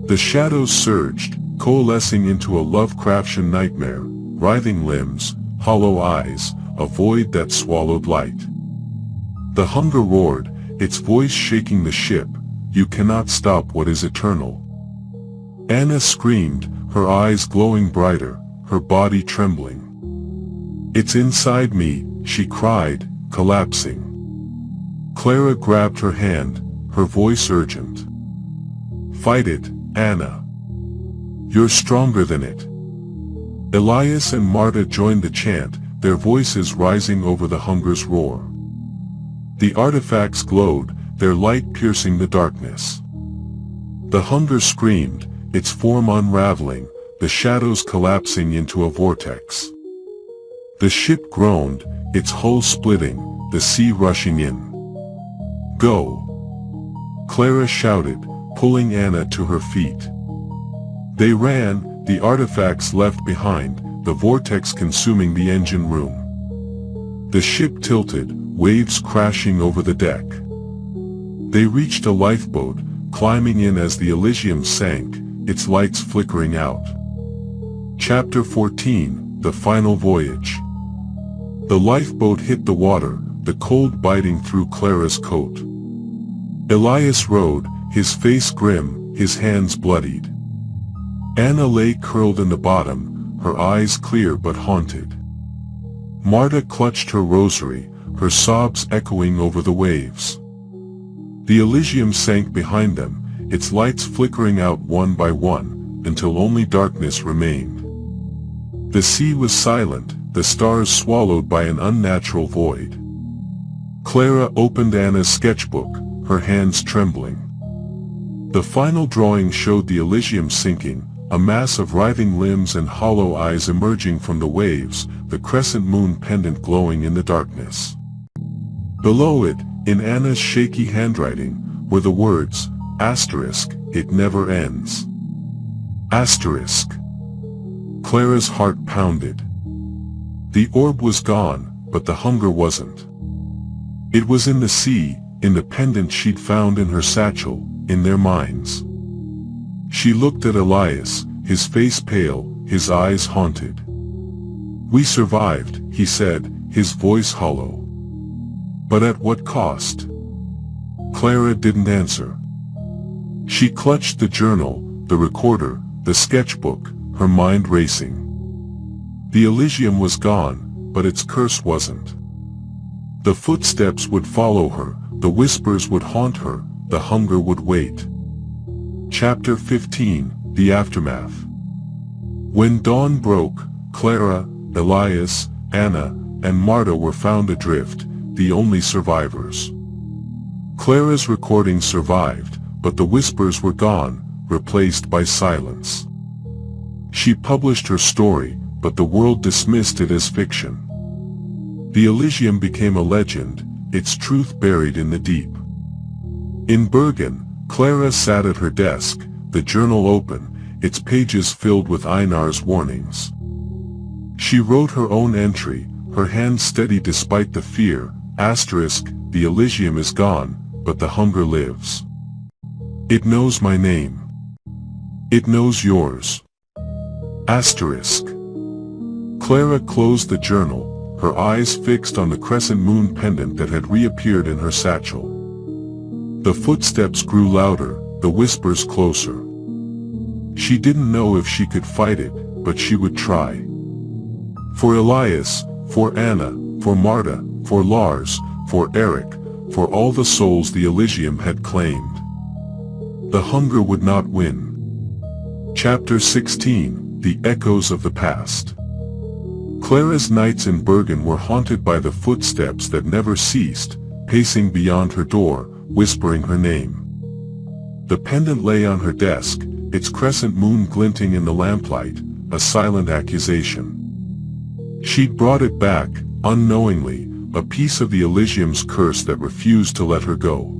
The shadows surged, coalescing into a Lovecraftian nightmare, writhing limbs, hollow eyes, a void that swallowed light. The hunger roared, its voice shaking the ship, you cannot stop what is eternal. Anna screamed, her eyes glowing brighter, her body trembling. It's inside me, she cried, collapsing. Clara grabbed her hand, her voice urgent. Fight it, Anna. You're stronger than it. Elias and Marta joined the chant, their voices rising over the hunger's roar. The artifacts glowed, their light piercing the darkness. The hunger screamed, its form unraveling, the shadows collapsing into a vortex. The ship groaned, its hull splitting, the sea rushing in. Go! Clara shouted, pulling Anna to her feet. They ran, the artifacts left behind, the vortex consuming the engine room. The ship tilted, waves crashing over the deck. They reached a lifeboat, climbing in as the Elysium sank, its lights flickering out. Chapter 14, The Final Voyage. The lifeboat hit the water, the cold biting through Clara's coat. Elias rowed, his face grim, his hands bloodied. Anna lay curled in the bottom, her eyes clear but haunted. Marta clutched her rosary, her sobs echoing over the waves. The Elysium sank behind them, its lights flickering out one by one, until only darkness remained. The sea was silent, the stars swallowed by an unnatural void. Clara opened Anna's sketchbook, her hands trembling. The final drawing showed the Elysium sinking, a mass of writhing limbs and hollow eyes emerging from the waves, the crescent moon pendant glowing in the darkness. Below it, in Anna's shaky handwriting, were the words, asterisk, it never ends. Asterisk. Clara's heart pounded. The orb was gone, but the hunger wasn't. It was in the sea, in the pendant she'd found in her satchel, in their minds. She looked at Elias, his face pale, his eyes haunted. "We survived," he said, his voice hollow. "But at what cost?" Clara didn't answer. She clutched the journal, the recorder, the sketchbook, her mind racing. The Elysium was gone, but its curse wasn't. The footsteps would follow her, the whispers would haunt her, the hunger would wait. Chapter 15, The Aftermath. When dawn broke, Clara, Elias, Anna, and Marta were found adrift, the only survivors. Clara's recording survived, but the whispers were gone, replaced by silence. She published her story, but the world dismissed it as fiction. The Elysium became a legend, its truth buried in the deep. In Bergen, Clara sat at her desk, the journal open, its pages filled with Einar's warnings. She wrote her own entry, her hand steady despite the fear, asterisk, the Elysium is gone, but the hunger lives. It knows my name. It knows yours. Asterisk. Clara closed the journal, her eyes fixed on the crescent moon pendant that had reappeared in her satchel. The footsteps grew louder, the whispers closer. She didn't know if she could fight it, but she would try. For Elias, for Anna, for Marta, for Lars, for Eric, for all the souls the Elysium had claimed. The hunger would not win. Chapter 16, The Echoes of the Past. Clara's nights in Bergen were haunted by the footsteps that never ceased, pacing beyond her door, whispering her name. The pendant lay on her desk, its crescent moon glinting in the lamplight, a silent accusation. She'd brought it back, unknowingly, a piece of the Elysium's curse that refused to let her go.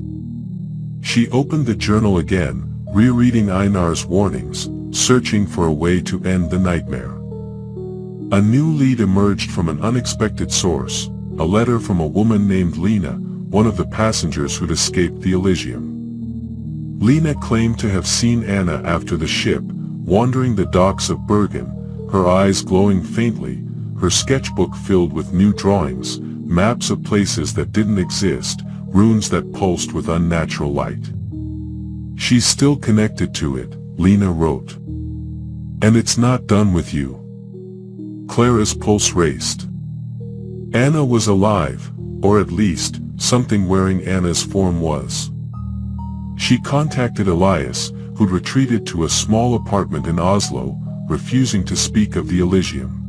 She opened the journal again, rereading Einar's warnings, searching for a way to end the nightmare. A new lead emerged from an unexpected source, a letter from a woman named Lena, one of the passengers who'd escaped the Elysium. Lena claimed to have seen Anna after the ship, wandering the docks of Bergen, her eyes glowing faintly, her sketchbook filled with new drawings, maps of places that didn't exist, runes that pulsed with unnatural light. "She's still connected to it," Lena wrote. "And it's not done with you." Clara's pulse raced. Anna was alive, or at least, something wearing Anna's form was. She contacted Elias, who'd retreated to a small apartment in Oslo, refusing to speak of the Elysium.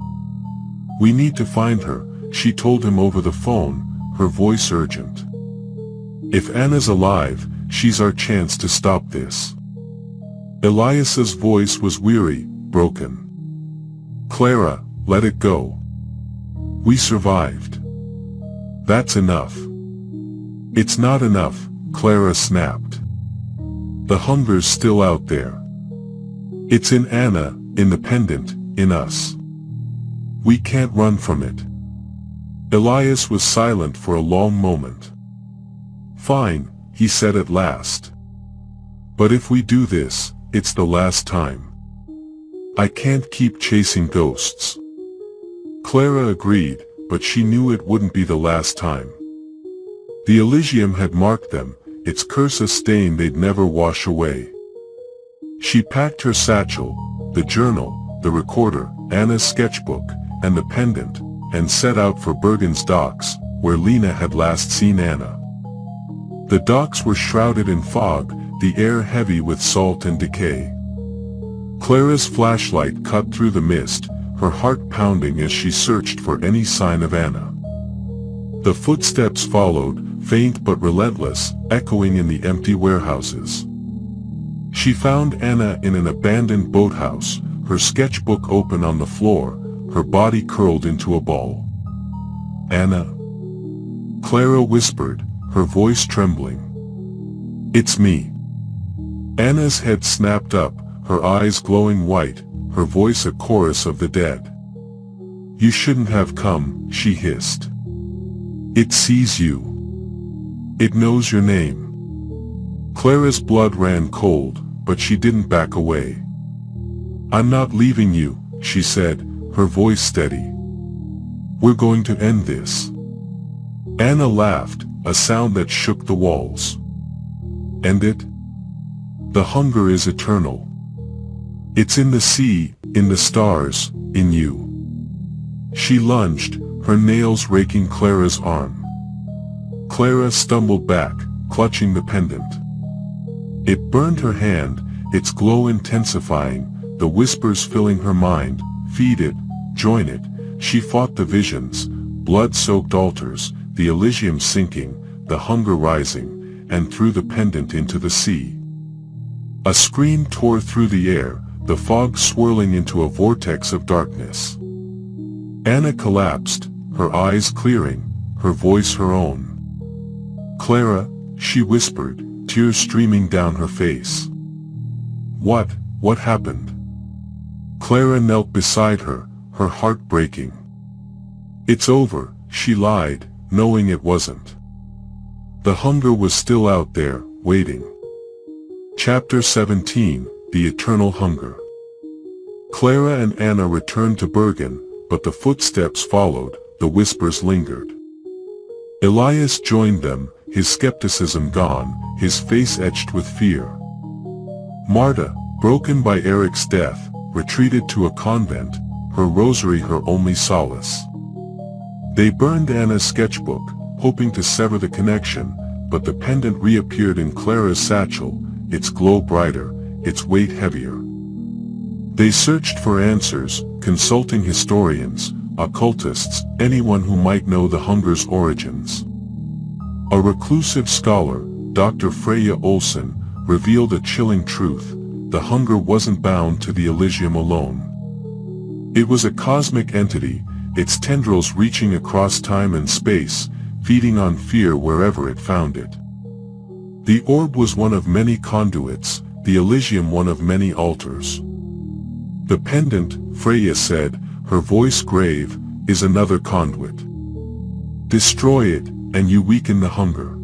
"We need to find her," she told him over the phone, her voice urgent. "If Anna's alive, she's our chance to stop this." Elias's voice was weary, broken. "Clara, let it go. We survived. That's enough." "It's not enough," Clara snapped. "The hunger's still out there. It's in Anna, in the pendant, in us. We can't run from it." Elias was silent for a long moment. "Fine," he said at last. "But if we do this, it's the last time. I can't keep chasing ghosts." Clara agreed, but she knew it wouldn't be the last time. The Elysium had marked them, its curse a stain they'd never wash away. She packed her satchel, the journal, the recorder, Anna's sketchbook, and the pendant, and set out for Bergen's docks, where Lena had last seen Anna. The docks were shrouded in fog, the air heavy with salt and decay. Clara's flashlight cut through the mist, her heart pounding as she searched for any sign of Anna. The footsteps followed, faint but relentless, echoing in the empty warehouses. She found Anna in an abandoned boathouse, her sketchbook open on the floor, her body curled into a ball. "Anna?" Clara whispered, her voice trembling. "It's me." Anna's head snapped up, her eyes glowing white, her voice a chorus of the dead. "You shouldn't have come," she hissed. "It sees you. It knows your name." Clara's blood ran cold, but she didn't back away. "I'm not leaving you," she said, her voice steady. "We're going to end this." Anna laughed, a sound that shook the walls. "End it? The hunger is eternal. It's in the sea, in the stars, in you." She lunged, her nails raking Clara's arm. Clara stumbled back, clutching the pendant. It burned her hand, its glow intensifying, the whispers filling her mind. "Feed it, join it." She fought the visions, blood-soaked altars, the Elysium sinking, the hunger rising, and threw the pendant into the sea. A scream tore through the air, the fog swirling into a vortex of darkness. Anna collapsed, her eyes clearing, her voice her own. "Clara," she whispered, tears streaming down her face. What happened?" Clara knelt beside her, her heart breaking. "It's over," she lied, knowing it wasn't. The hunger was still out there, waiting. Chapter 17, The Eternal Hunger. Clara and Anna returned to Bergen, but the footsteps followed, the whispers lingered. Elias joined them, his skepticism gone, his face etched with fear. Marta, broken by Eric's death, retreated to a convent, her rosary her only solace. They burned Anna's sketchbook, hoping to sever the connection, but the pendant reappeared in Clara's satchel, its glow brighter, its weight heavier. They searched for answers, consulting historians, occultists, anyone who might know the hunger's origins. A reclusive scholar, Dr. Freya Olsen, revealed a chilling truth: the hunger wasn't bound to the Elysium alone. It was a cosmic entity, its tendrils reaching across time and space, feeding on fear wherever it found it. The orb was one of many conduits, the Elysium one of many altars. The pendant, Freya said, her voice grave, is another conduit. Destroy it, and you weaken the hunger.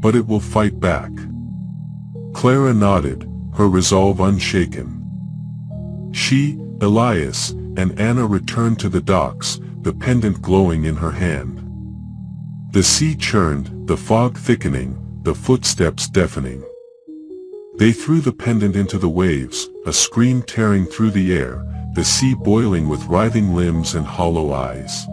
But it will fight back. Clara nodded, her resolve unshaken. She, Elias, and Anna returned to the docks, the pendant glowing in her hand. The sea churned, the fog thickening, the footsteps deafening. They threw the pendant into the waves, a scream tearing through the air, the sea boiling with writhing limbs and hollow eyes.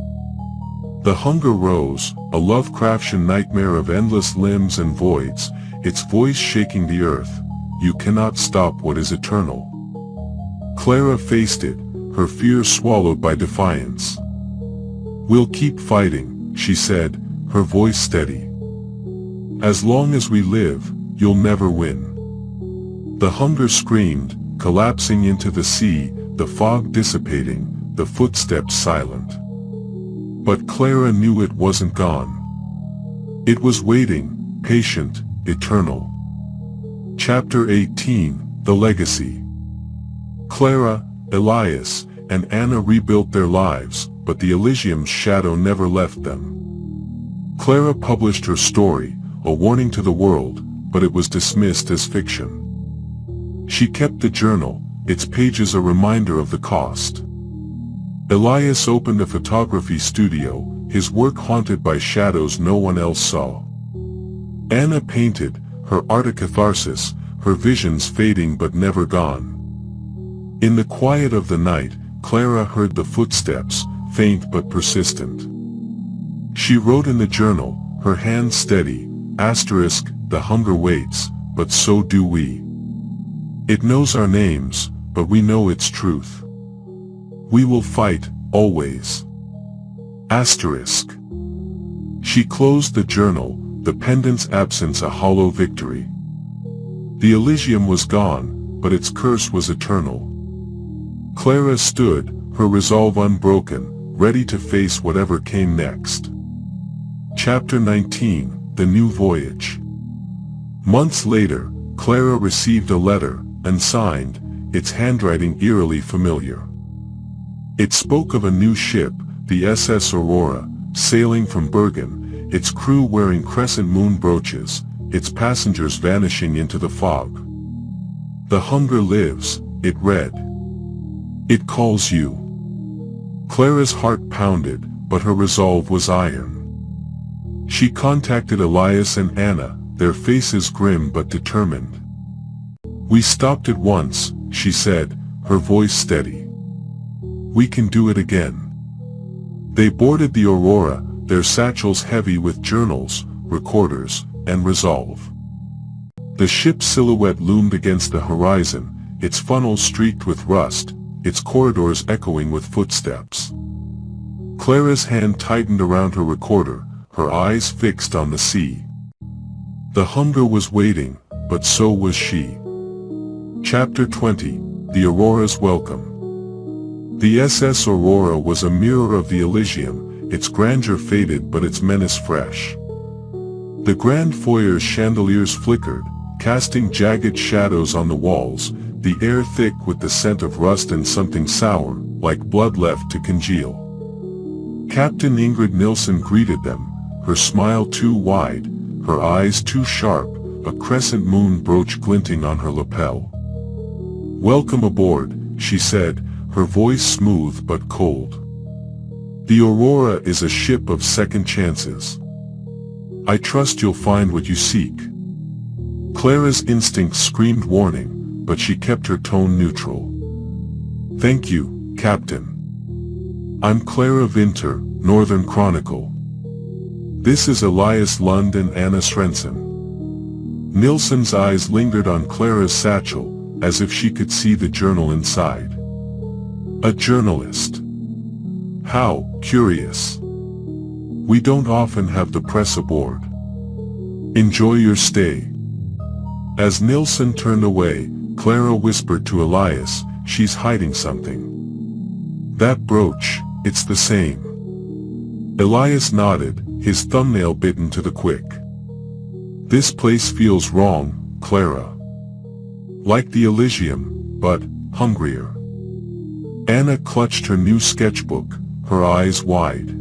The hunger rose, a Lovecraftian nightmare of endless limbs and voids, its voice shaking the earth. You cannot stop what is eternal. Clara faced it, her fear swallowed by defiance. We'll keep fighting, she said, her voice steady. As long as we live, you'll never win. The hunger screamed, collapsing into the sea, the fog dissipating, the footsteps silent. But Clara knew it wasn't gone. It was waiting, patient, eternal. Chapter 18, The Legacy. Clara, Elias, and Anna rebuilt their lives, but the Elysium's shadow never left them. Clara published her story, a warning to the world, but it was dismissed as fiction. She kept the journal, its pages a reminder of the cost. Elias opened a photography studio, his work haunted by shadows no one else saw. Anna painted, her art a catharsis, her visions fading but never gone. In the quiet of the night, Clara heard the footsteps, faint but persistent. She wrote in the journal, her hand steady, asterisk, the hunger waits, but so do we. It knows our names, but we know its truth. We will fight, always. Asterisk. She closed the journal, the pendant's absence a hollow victory. The Elysium was gone, but its curse was eternal. Clara stood, her resolve unbroken, ready to face whatever came next. Chapter 19, The New Voyage. Months later, Clara received a letter, unsigned, its handwriting eerily familiar. It spoke of a new ship, the SS Aurora, sailing from Bergen, its crew wearing crescent moon brooches, its passengers vanishing into the fog. "The hunger lives," it read. "It calls you." Clara's heart pounded, but her resolve was iron. She contacted Elias and Anna, their faces grim but determined. "We stopped at once," she said, her voice steady. "We can do it again." They boarded the Aurora, their satchels heavy with journals, recorders, and resolve. The ship's silhouette loomed against the horizon, its funnel streaked with rust, its corridors echoing with footsteps. Clara's hand tightened around her recorder, her eyes fixed on the sea. The hunger was waiting, but so was she. Chapter 20, The Aurora's Welcome. The SS Aurora was a mirror of the Elysium, its grandeur faded but its menace fresh. The grand foyer's chandeliers flickered, casting jagged shadows on the walls, the air thick with the scent of rust and something sour, like blood left to congeal. Captain Ingrid Nilsson greeted them, her smile too wide, her eyes too sharp, a crescent moon brooch glinting on her lapel. "Welcome aboard," she said, her voice smooth but cold. "The Aurora is a ship of second chances. I trust you'll find what you seek." Clara's instincts screamed warning, but she kept her tone neutral. "Thank you, Captain. I'm Clara Winter, Northern Chronicle. This is Elias Lund and Anna Svensson." Nilsson's eyes lingered on Clara's satchel, as if she could see the journal inside. A journalist. How curious. We don't often have the press aboard. Enjoy your stay. As Nilsson turned away, Clara whispered to Elias, "She's hiding something. That brooch, it's the same." Elias nodded, his thumbnail bitten to the quick. "This place feels wrong, Clara. Like the Elysium, but hungrier." Anna clutched her new sketchbook, her eyes wide.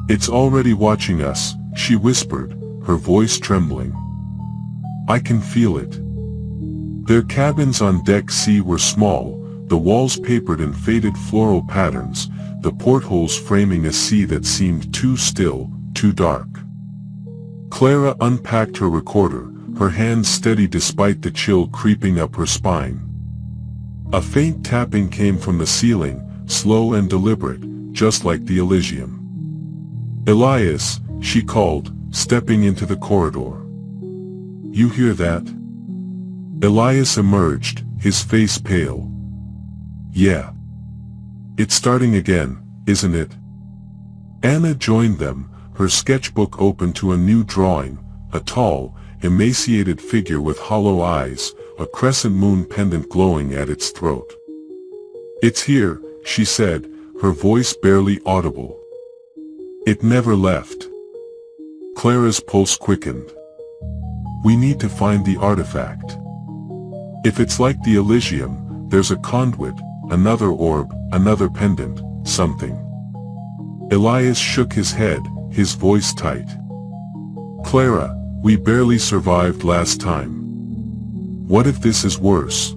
"It's already watching us," she whispered, her voice trembling. "I can feel it." Their cabins on Deck C were small, the walls papered in faded floral patterns, the portholes framing a sea that seemed too still, too dark. Clara unpacked her recorder, her hands steady despite the chill creeping up her spine. A faint tapping came from the ceiling, slow and deliberate, just like the Elysium. "Elias," she called, stepping into the corridor. "You hear that?" Elias emerged, his face pale. "Yeah. It's starting again, isn't it?" Anna joined them, her sketchbook open to a new drawing, a tall, emaciated figure with hollow eyes, a crescent moon pendant glowing at its throat. "It's here," she said, her voice barely audible. "It never left." Clara's pulse quickened. "We need to find the artifact. If it's like the Elysium, there's a conduit, another orb, another pendant, something." Elias shook his head, his voice tight. "Clara, we barely survived last time. What if this is worse?"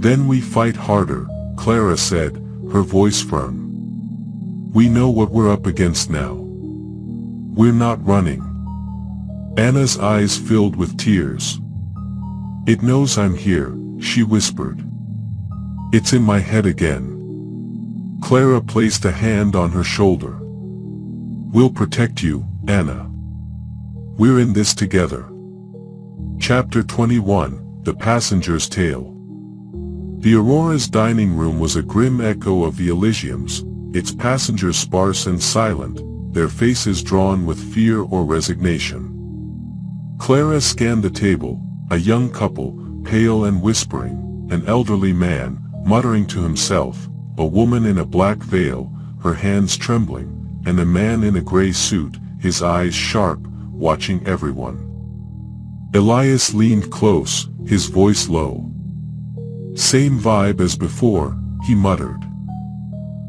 "Then we fight harder," Clara said, her voice firm. "We know what we're up against now. We're not running." Anna's eyes filled with tears. "It knows I'm here," she whispered. "It's in my head again." Clara placed a hand on her shoulder. "We'll protect you, Anna. We're in this together." Chapter 21, The Passenger's Tale. The Aurora's dining room was a grim echo of the Elysium's, its passengers sparse and silent, their faces drawn with fear or resignation. Clara scanned the table, A young couple, pale and whispering, an elderly man, muttering to himself, a woman in a black veil, her hands trembling, and a man in a gray suit, his eyes sharp, watching everyone. Elias leaned close, his voice low. "Same vibe as before," he muttered.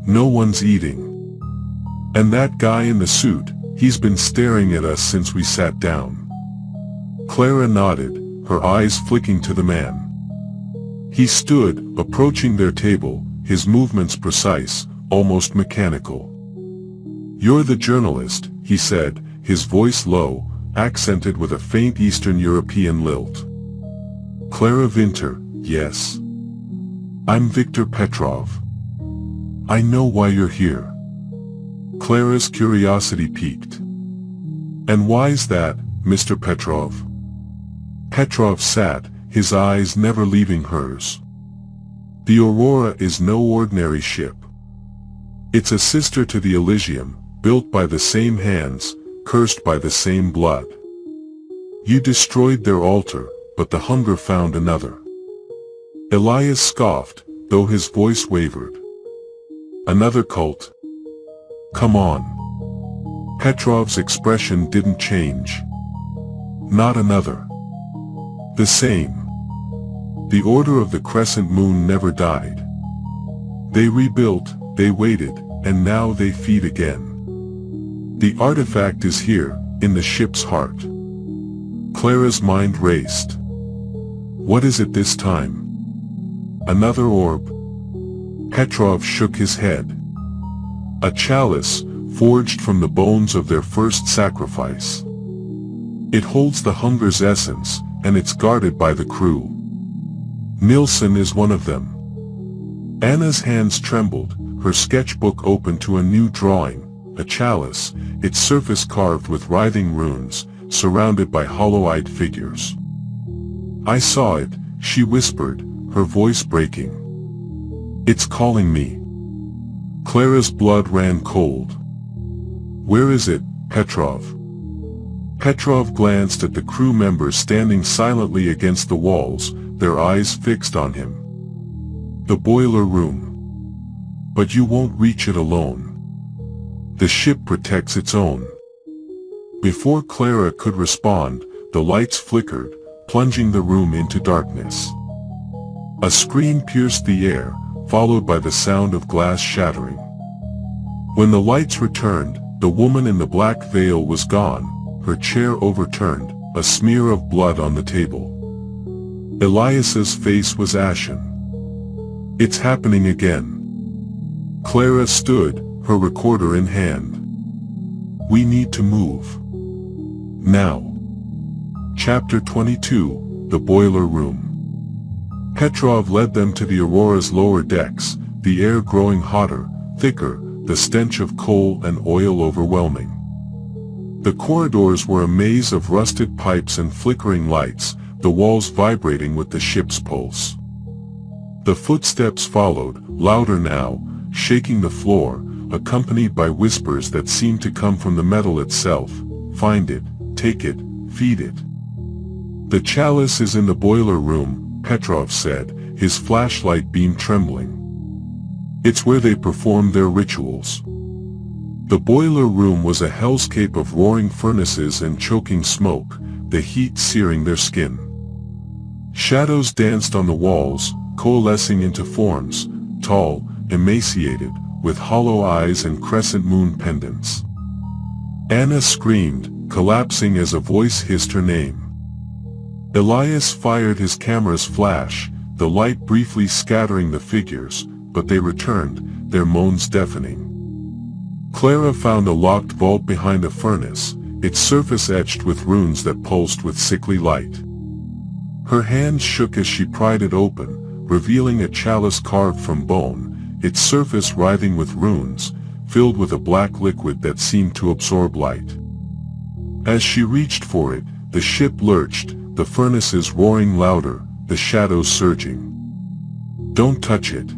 "No one's eating. And that guy in the suit, he's been staring at us since we sat down." Clara nodded, her eyes flicking to the man. He stood, approaching their table, his movements precise, almost mechanical. "You're the journalist," he said, his voice low, accented with a faint Eastern European lilt. "Clara Winter, yes. I'm Viktor Petrov. I know why you're here." Clara's curiosity piqued. "And why's that, Mr. Petrov?" Petrov sat, his eyes never leaving hers. "The Aurora is no ordinary ship. It's a sister to the Elysium, built by the same hands, cursed by the same blood. You destroyed their altar, but the hunger found another." Elias scoffed, though his voice wavered. "Another cult? Come on." Petrov's expression didn't change. "Not another. The same. The Order of the Crescent Moon never died. They rebuilt, they waited, and now they feed again. The artifact is here, in the ship's heart." Clara's mind raced. "What is it this time? Another orb?" Petrov shook his head. "A chalice, forged from the bones of their first sacrifice. It holds the hunger's essence, and it's guarded by the crew. Nilsson is one of them." Anna's hands trembled, her sketchbook open to a new drawing, a chalice, its surface carved with writhing runes, surrounded by hollow-eyed figures. "I saw it," she whispered, her voice breaking. "It's calling me." Clara's blood ran cold. "Where is it, Petrov?" Petrov glanced at the crew members standing silently against the walls, their eyes fixed on him. "The boiler room. But you won't reach it alone. The ship protects its own." Before Clara could respond, the lights flickered, plunging the room into darkness. A scream pierced the air, followed by the sound of glass shattering. When the lights returned, the woman in the black veil was gone, her chair overturned, a smear of blood on the table. Elias's face was ashen. "It's happening again." Clara stood, her recorder in hand. "We need to move. Now." Chapter 22, The Boiler Room. Petrov led them to the Aurora's lower decks, the air growing hotter, thicker, the stench of coal and oil overwhelming. The corridors were a maze of rusted pipes and flickering lights, the walls vibrating with the ship's pulse. The footsteps followed, louder now, shaking the floor, accompanied by whispers that seemed to come from the metal itself. "Find it, take it, feed it." "The chalice is in the boiler room," Petrov said, his flashlight beam trembling. "It's where they perform their rituals." The boiler room was a hellscape of roaring furnaces and choking smoke, the heat searing their skin. Shadows danced on the walls, coalescing into forms, tall, emaciated, with hollow eyes and crescent moon pendants. Anna screamed, collapsing as a voice hissed her name. Elias fired his camera's flash, the light briefly scattering the figures, but they returned, their moans deafening. Clara found a locked vault behind a furnace, its surface etched with runes that pulsed with sickly light. Her hands shook as she pried it open, revealing a chalice carved from bone, its surface writhing with runes, filled with a black liquid that seemed to absorb light. As she reached for it, the ship lurched, the furnaces roaring louder, the shadows surging. "Don't touch it!"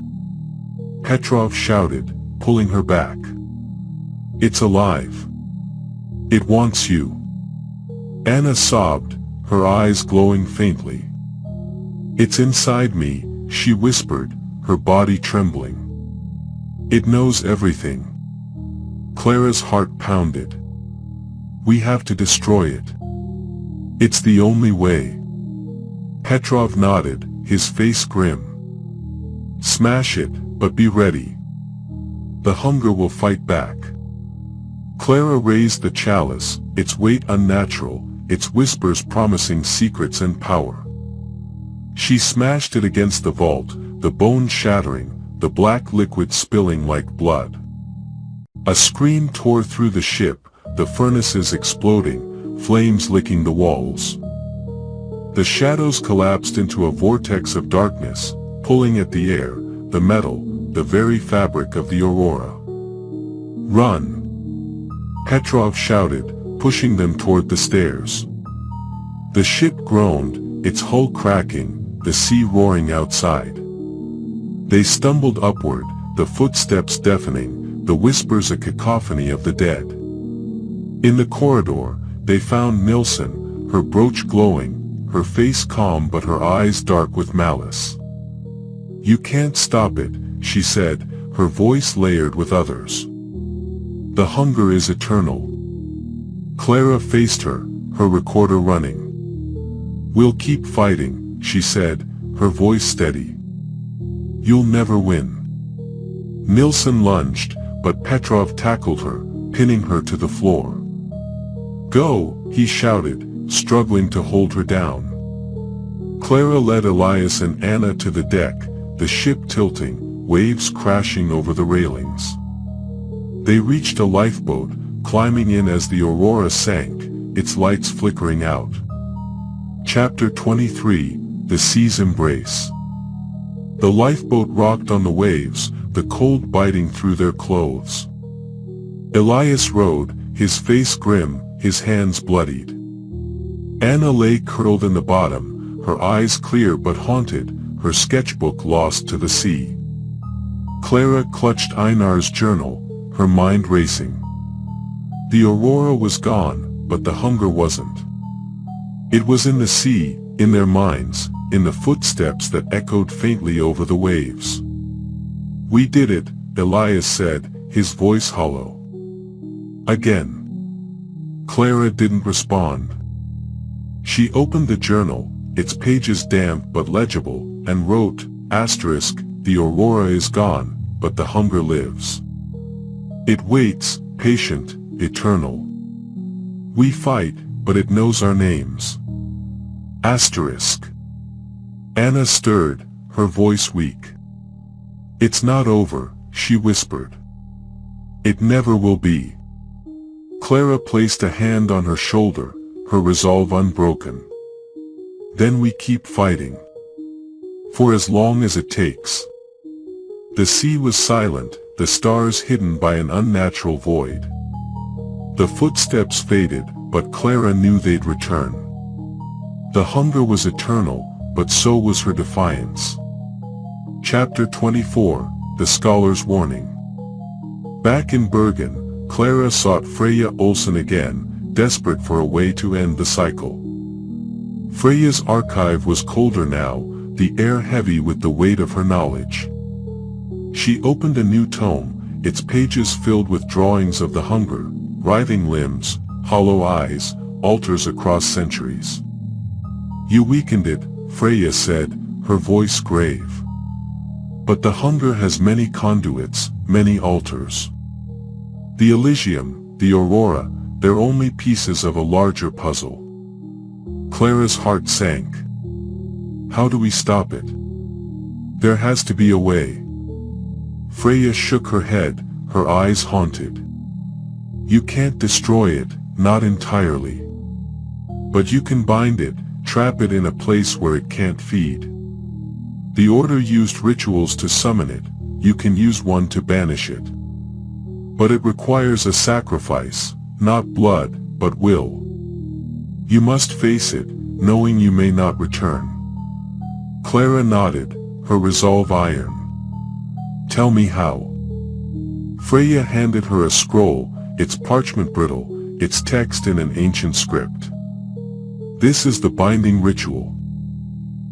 Petrov shouted, pulling her back. "It's alive. It wants you." Anna sobbed, her eyes glowing faintly. "It's inside me," she whispered, her body trembling. "It knows everything." Clara's heart pounded. "We have to destroy it. It's the only way." Petrov nodded, his face grim. "Smash it, but be ready. The hunger will fight back." Clara raised the chalice, its weight unnatural, its whispers promising secrets and power. She smashed it against the vault, the bones shattering, the black liquid spilling like blood. A scream tore through the ship, the furnaces exploding, flames licking the walls. The shadows collapsed into a vortex of darkness, pulling at the air, the metal, the very fabric of the Aurora. "Run!" Petrov shouted, pushing them toward the stairs. The ship groaned, its hull cracking, the sea roaring outside. They stumbled upward, the footsteps deafening, the whispers a cacophony of the dead. In the corridor, they found Nilsson, her brooch glowing, her face calm but her eyes dark with malice. "You can't stop it," she said, her voice layered with others. "The hunger is eternal." Clara faced her, her recorder running. "We'll keep fighting," she said, her voice steady. "You'll never win." Nilsson lunged, but Petrov tackled her, pinning her to the floor. "Go," he shouted, struggling to hold her down. Clara led Elias and Anna to the deck, the ship tilting, waves crashing over the railings. They reached a lifeboat, climbing in as the Aurora sank, its lights flickering out. Chapter 23, The Sea's Embrace. The lifeboat rocked on the waves, the cold biting through their clothes. Elias rowed, his face grim, his hands bloodied. Anna lay curled in the bottom, her eyes clear but haunted, her sketchbook lost to the sea. Clara clutched Einar's journal, her mind racing. The Aurora was gone, but the hunger wasn't. It was in the sea, in their minds, in the footsteps that echoed faintly over the waves. "We did it," Elias said, his voice hollow. "Again." Clara didn't respond. She opened the journal, its pages damp but legible, and wrote, "The Aurora is gone, but the hunger lives. It waits, patient, eternal. We fight, but it knows our names." Anna stirred, her voice weak. "It's not over," she whispered. "It never will be." Clara placed a hand on her shoulder, her resolve unbroken. "Then we keep fighting. For as long as it takes." The sea was silent, the stars hidden by an unnatural void. The footsteps faded, but Clara knew they'd return. The hunger was eternal, but so was her defiance. Chapter 24, The Scholar's Warning. Back in Bergen, Clara sought Freya Olsen again, desperate for a way to end the cycle. Freya's archive was colder now, the air heavy with the weight of her knowledge. She opened a new tome, its pages filled with drawings of the hunger, writhing limbs, hollow eyes, altars across centuries. "You weakened it," Freya said, her voice grave. "But the hunger has many conduits, many altars. The Elysium, the Aurora, they're only pieces of a larger puzzle." Clara's heart sank. "How do we stop it?" "There has to be a way." Freya shook her head, her eyes haunted. "You can't destroy it, not entirely. But you can bind it, trap it in a place where it can't feed. The Order used rituals to summon it, you can use one to banish it. But it requires a sacrifice, not blood, but will. You must face it, knowing you may not return." Clara nodded, her resolve iron. "Tell me how." Freya handed her a scroll, its parchment brittle, its text in an ancient script. This is the binding ritual.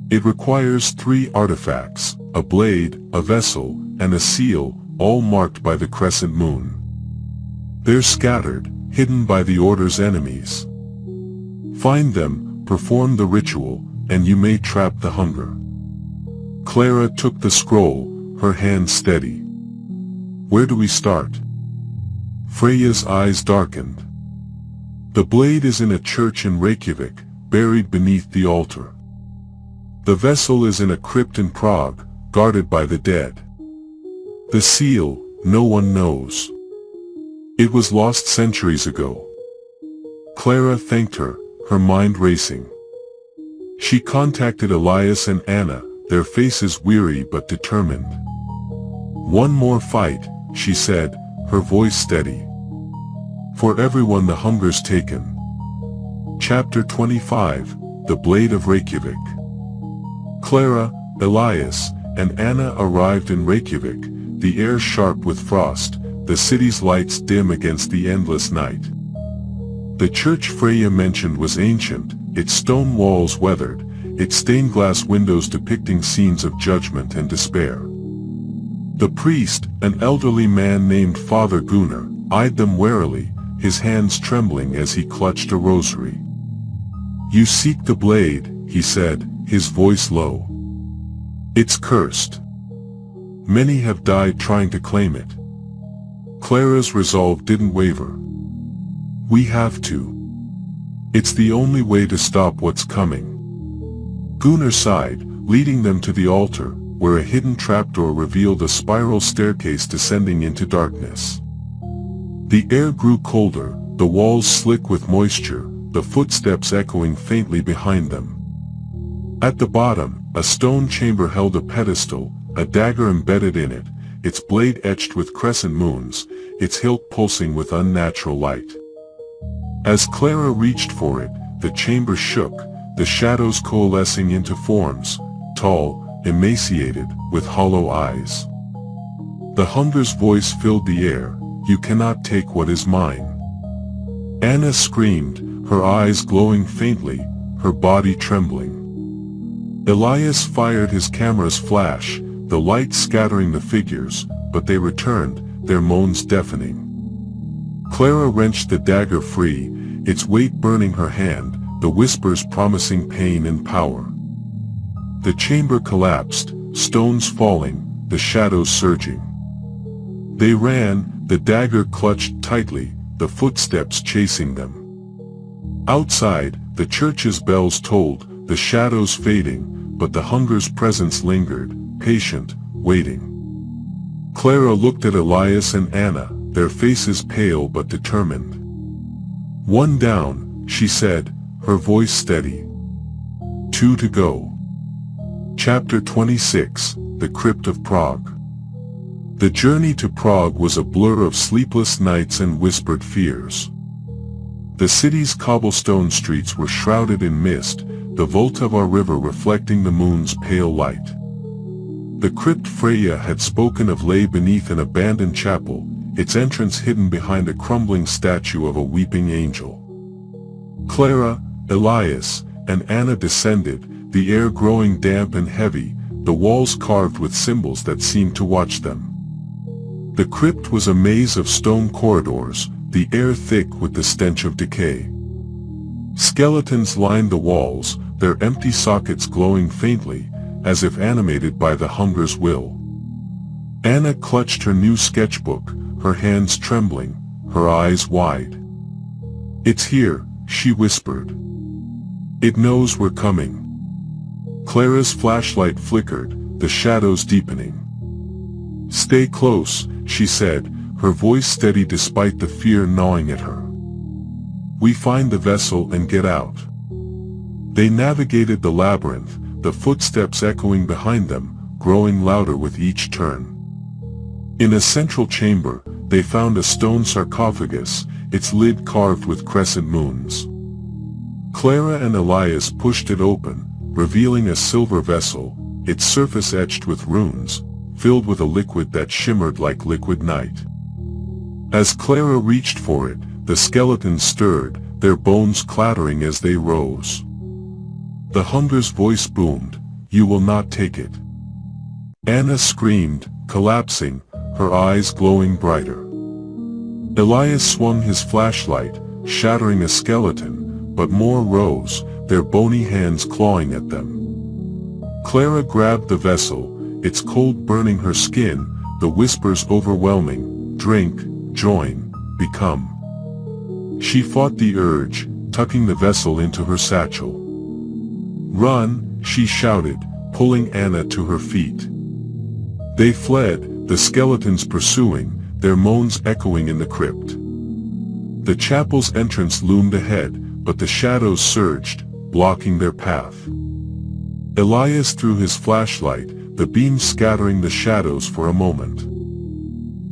It requires 3 artifacts, a blade, a vessel, and a seal, all marked by the crescent moon. They're scattered, hidden by the Order's enemies. Find them, perform the ritual, and you may trap the hunger. Clara took the scroll, her hand steady. Where do we start? Freya's eyes darkened. The blade is in a church in Reykjavik, buried beneath the altar. The vessel is in a crypt in Prague, guarded by the dead. The seal, no one knows. It was lost centuries ago. Clara thanked her, her mind racing. She contacted Elias and Anna, their faces weary but determined. One more fight, she said, her voice steady. For everyone the hunger's taken. Chapter 25, The Blade of Reykjavik. Clara, Elias, and Anna arrived in Reykjavik, the air sharp with frost, the city's lights dim against the endless night. The church Freya mentioned was ancient, its stone walls weathered, its stained glass windows depicting scenes of judgment and despair. The priest, an elderly man named Father Gunnar, eyed them warily, his hands trembling as he clutched a rosary. "You seek the blade," he said, his voice low. "It's cursed. Many have died trying to claim it." Clara's resolve didn't waver. "We have to. It's the only way to stop what's coming." Gunnar sighed, leading them to the altar, where a hidden trapdoor revealed a spiral staircase descending into darkness. The air grew colder, the walls slick with moisture, the footsteps echoing faintly behind them. At the bottom, a stone chamber held a pedestal, a dagger embedded in it, its blade etched with crescent moons, its hilt pulsing with unnatural light. As Clara reached for it, the chamber shook, the shadows coalescing into forms, tall, emaciated, with hollow eyes. The hunger's voice filled the air, "You cannot take what is mine." Anna screamed, her eyes glowing faintly, her body trembling. Elias fired his camera's flash, the light scattering the figures, but they returned, their moans deafening. Clara wrenched the dagger free, its weight burning her hand, the whispers promising pain and power. The chamber collapsed, stones falling, the shadows surging. They ran, the dagger clutched tightly, the footsteps chasing them. Outside, the church's bells tolled, the shadows fading, but the hunger's presence lingered, patient, waiting. Clara looked at Elias and Anna, their faces pale but determined. "One down," she said, her voice steady. "2 to go." Chapter 26, The Crypt of Prague. The journey to Prague was a blur of sleepless nights and whispered fears. The city's cobblestone streets were shrouded in mist, the Vltava river reflecting the moon's pale light. The crypt Freya had spoken of lay beneath an abandoned chapel, its entrance hidden behind a crumbling statue of a weeping angel. Clara, Elias, and Anna descended, the air growing damp and heavy, the walls carved with symbols that seemed to watch them. The crypt was a maze of stone corridors, the air thick with the stench of decay. Skeletons lined the walls, their empty sockets glowing faintly, as if animated by the hunger's will. Anna clutched her new sketchbook, her hands trembling, her eyes wide. "It's here," she whispered. "It knows we're coming." Clara's flashlight flickered, the shadows deepening. "Stay close," she said, her voice steady despite the fear gnawing at her. "We find the vessel and get out." They navigated the labyrinth, the footsteps echoing behind them, growing louder with each turn. In a central chamber, they found a stone sarcophagus, its lid carved with crescent moons. Clara and Elias pushed it open, revealing a silver vessel, its surface etched with runes, filled with a liquid that shimmered like liquid night. As Clara reached for it, the skeletons stirred, their bones clattering as they rose. The hunger's voice boomed, "You will not take it." Anna screamed, collapsing, her eyes glowing brighter. Elias swung his flashlight, shattering a skeleton, but more rose, their bony hands clawing at them. Clara grabbed the vessel, its cold burning her skin, the whispers overwhelming, "Drink, join, become." She fought the urge, tucking the vessel into her satchel. "Run," she shouted, pulling Anna to her feet. They fled, the skeletons pursuing, their moans echoing in the crypt. The chapel's entrance loomed ahead, but the shadows surged, blocking their path. Elias threw his flashlight, the beam scattering the shadows for a moment.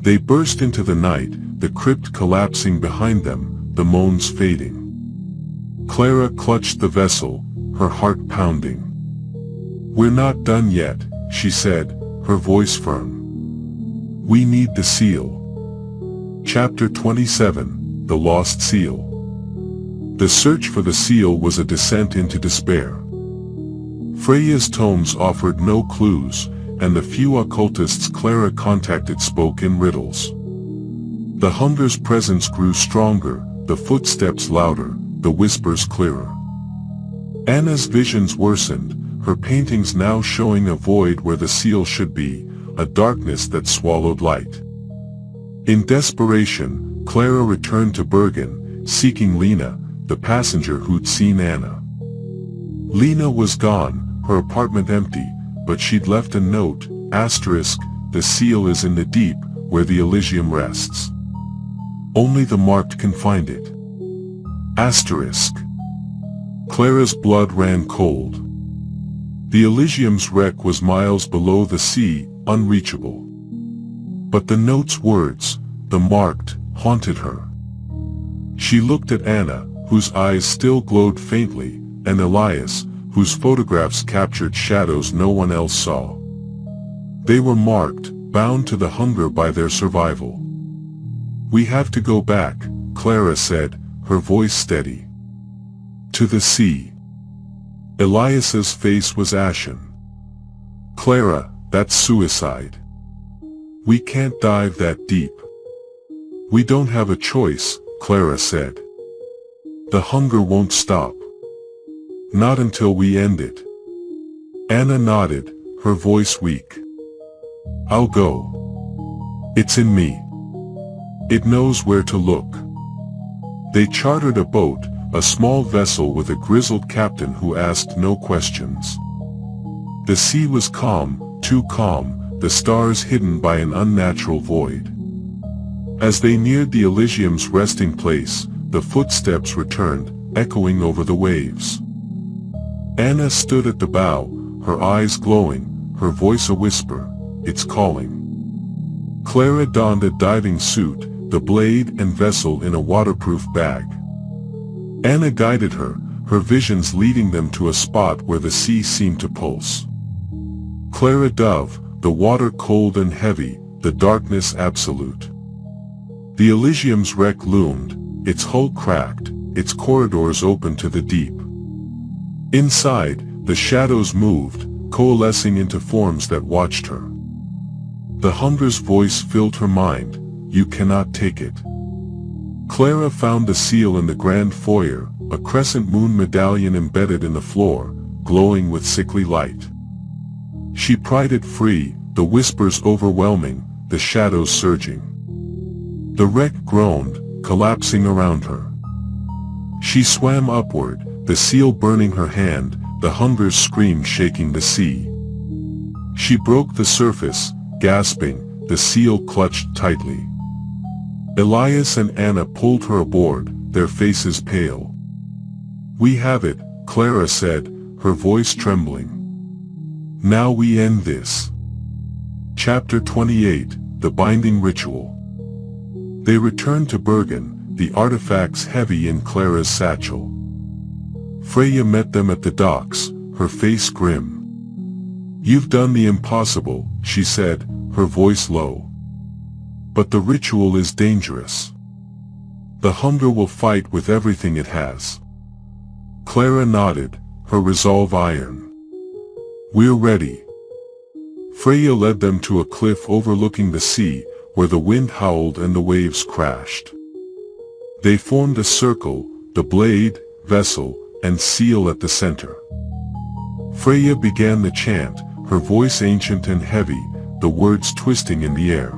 They burst into the night, the crypt collapsing behind them, the moans fading. Clara clutched the vessel, her heart pounding. "We're not done yet," she said, her voice firm. "We need the seal." Chapter 27, The Lost Seal. The search for the seal was a descent into despair. Freya's tomes offered no clues, and the few occultists Clara contacted spoke in riddles. The hunger's presence grew stronger, the footsteps louder, the whispers clearer. Anna's visions worsened, her paintings now showing a void where the seal should be, a darkness that swallowed light. In desperation, Clara returned to Bergen, seeking Lena, the passenger who'd seen Anna. Lena was gone, her apartment empty, but she'd left a note, asterisk, "The seal is in the deep, where the Elysium rests. Only the marked can find it." Asterisk. Clara's blood ran cold. The Elysium's wreck was miles below the sea, unreachable. But the note's words, the marked, haunted her. She looked at Anna, whose eyes still glowed faintly, and Elias, whose photographs captured shadows no one else saw. They were marked, bound to the hunger by their survival. "We have to go back," Clara said, her voice steady. "To the sea." Elias's face was ashen. "Clara, that's suicide. We can't dive that deep." "We don't have a choice," Clara said. "The hunger won't stop. Not until we end it." Anna nodded, her voice weak. "I'll go. It's in me. It knows where to look." They chartered a boat, a small vessel with a grizzled captain who asked no questions. The sea was calm, too calm, the stars hidden by an unnatural void. As they neared the Elysium's resting place, the footsteps returned, echoing over the waves. Anna stood at the bow, her eyes glowing, her voice a whisper, "It's calling." Clara donned a diving suit, the blade and vessel in a waterproof bag. Anna guided her, her visions leading them to a spot where the sea seemed to pulse. Clara dove, the water cold and heavy, the darkness absolute. The Elysium's wreck loomed, its hull cracked, its corridors open to the deep. Inside, the shadows moved, coalescing into forms that watched her. The hunger's voice filled her mind, "You cannot take it." Clara found the seal in the grand foyer, a crescent moon medallion embedded in the floor, glowing with sickly light. She pried it free, the whispers overwhelming, the shadows surging. The wreck groaned, collapsing around her. She swam upward, the seal burning her hand, the hunger's scream shaking the sea. She broke the surface, gasping, the seal clutched tightly. Elias and Anna pulled her aboard, their faces pale. "We have it," Clara said, her voice trembling. "Now we end this." Chapter 28, The Binding Ritual. They returned to Bergen, the artifacts heavy in Clara's satchel. Freya met them at the docks, her face grim. "You've done the impossible," she said, her voice low. "But the ritual is dangerous. The hunger will fight with everything it has." Clara nodded, her resolve iron. "We're ready." Freya led them to a cliff overlooking the sea, where the wind howled and the waves crashed. They formed a circle, the blade, vessel, and seal at the center. Freya began the chant, her voice ancient and heavy, the words twisting in the air.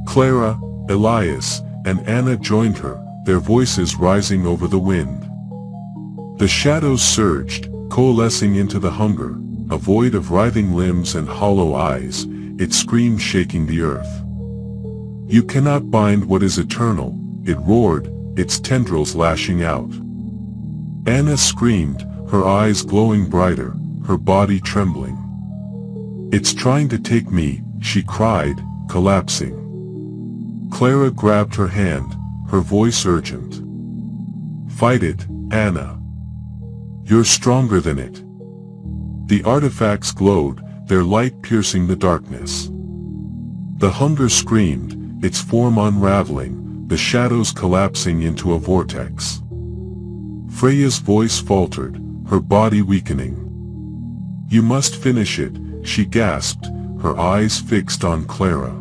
Clara, Elias, and Anna joined her, their voices rising over the wind. The shadows surged, coalescing into the hunger, a void of writhing limbs and hollow eyes, its scream shaking the earth. "You cannot bind what is eternal," it roared, its tendrils lashing out. Anna screamed, her eyes glowing brighter, her body trembling. "It's trying to take me," she cried, collapsing. Clara grabbed her hand, her voice urgent. "Fight it, Anna. You're stronger than it." The artifacts glowed, their light piercing the darkness. The hunger screamed, its form unraveling, the shadows collapsing into a vortex. Freya's voice faltered, her body weakening. "You must finish it," she gasped, her eyes fixed on Clara.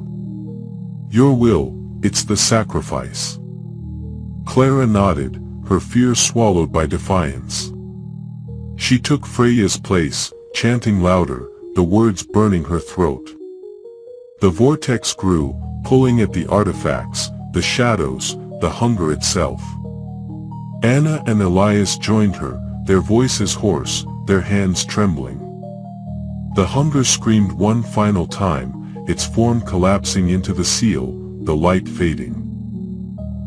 "Your will, it's the sacrifice." Clara nodded, her fear swallowed by defiance. She took Freya's place, chanting louder, the words burning her throat. The vortex grew, pulling at the artifacts, the shadows, the hunger itself. Anna and Elias joined her, their voices hoarse, their hands trembling. The hunger screamed one final time, its form collapsing into the seal, the light fading.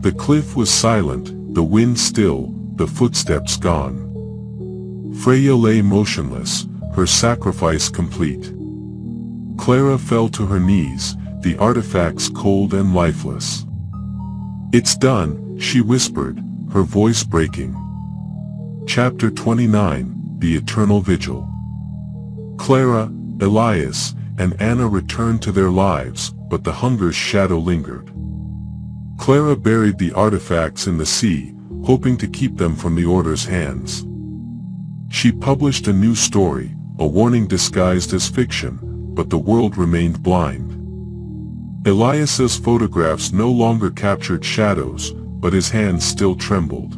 The cliff was silent, the wind still, the footsteps gone. Freya lay motionless, her sacrifice complete. Clara fell to her knees, the artifacts cold and lifeless. "It's done," she whispered, her voice breaking. Chapter 29, The Eternal Vigil. Clara, Elias, and Anna returned to their lives, but the hunger's shadow lingered. Clara buried the artifacts in the sea, hoping to keep them from the Order's hands. She published a new story, a warning disguised as fiction, but the world remained blind. Elias's photographs no longer captured shadows, but his hands still trembled.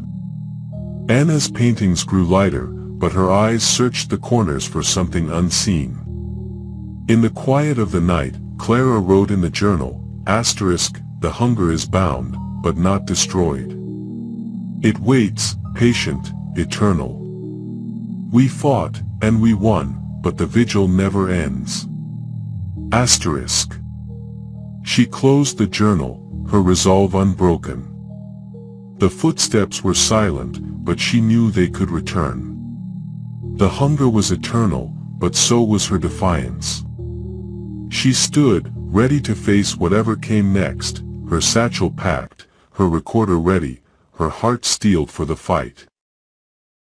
Anna's paintings grew lighter, but her eyes searched the corners for something unseen. In the quiet of the night, Clara wrote in the journal, "The hunger is bound, but not destroyed. It waits, patient, eternal. We fought, and we won, but the vigil never ends." She closed the journal, her resolve unbroken. The footsteps were silent, but she knew they could return. The hunger was eternal, but so was her defiance. She stood, ready to face whatever came next, her satchel packed, her recorder ready, her heart steeled for the fight.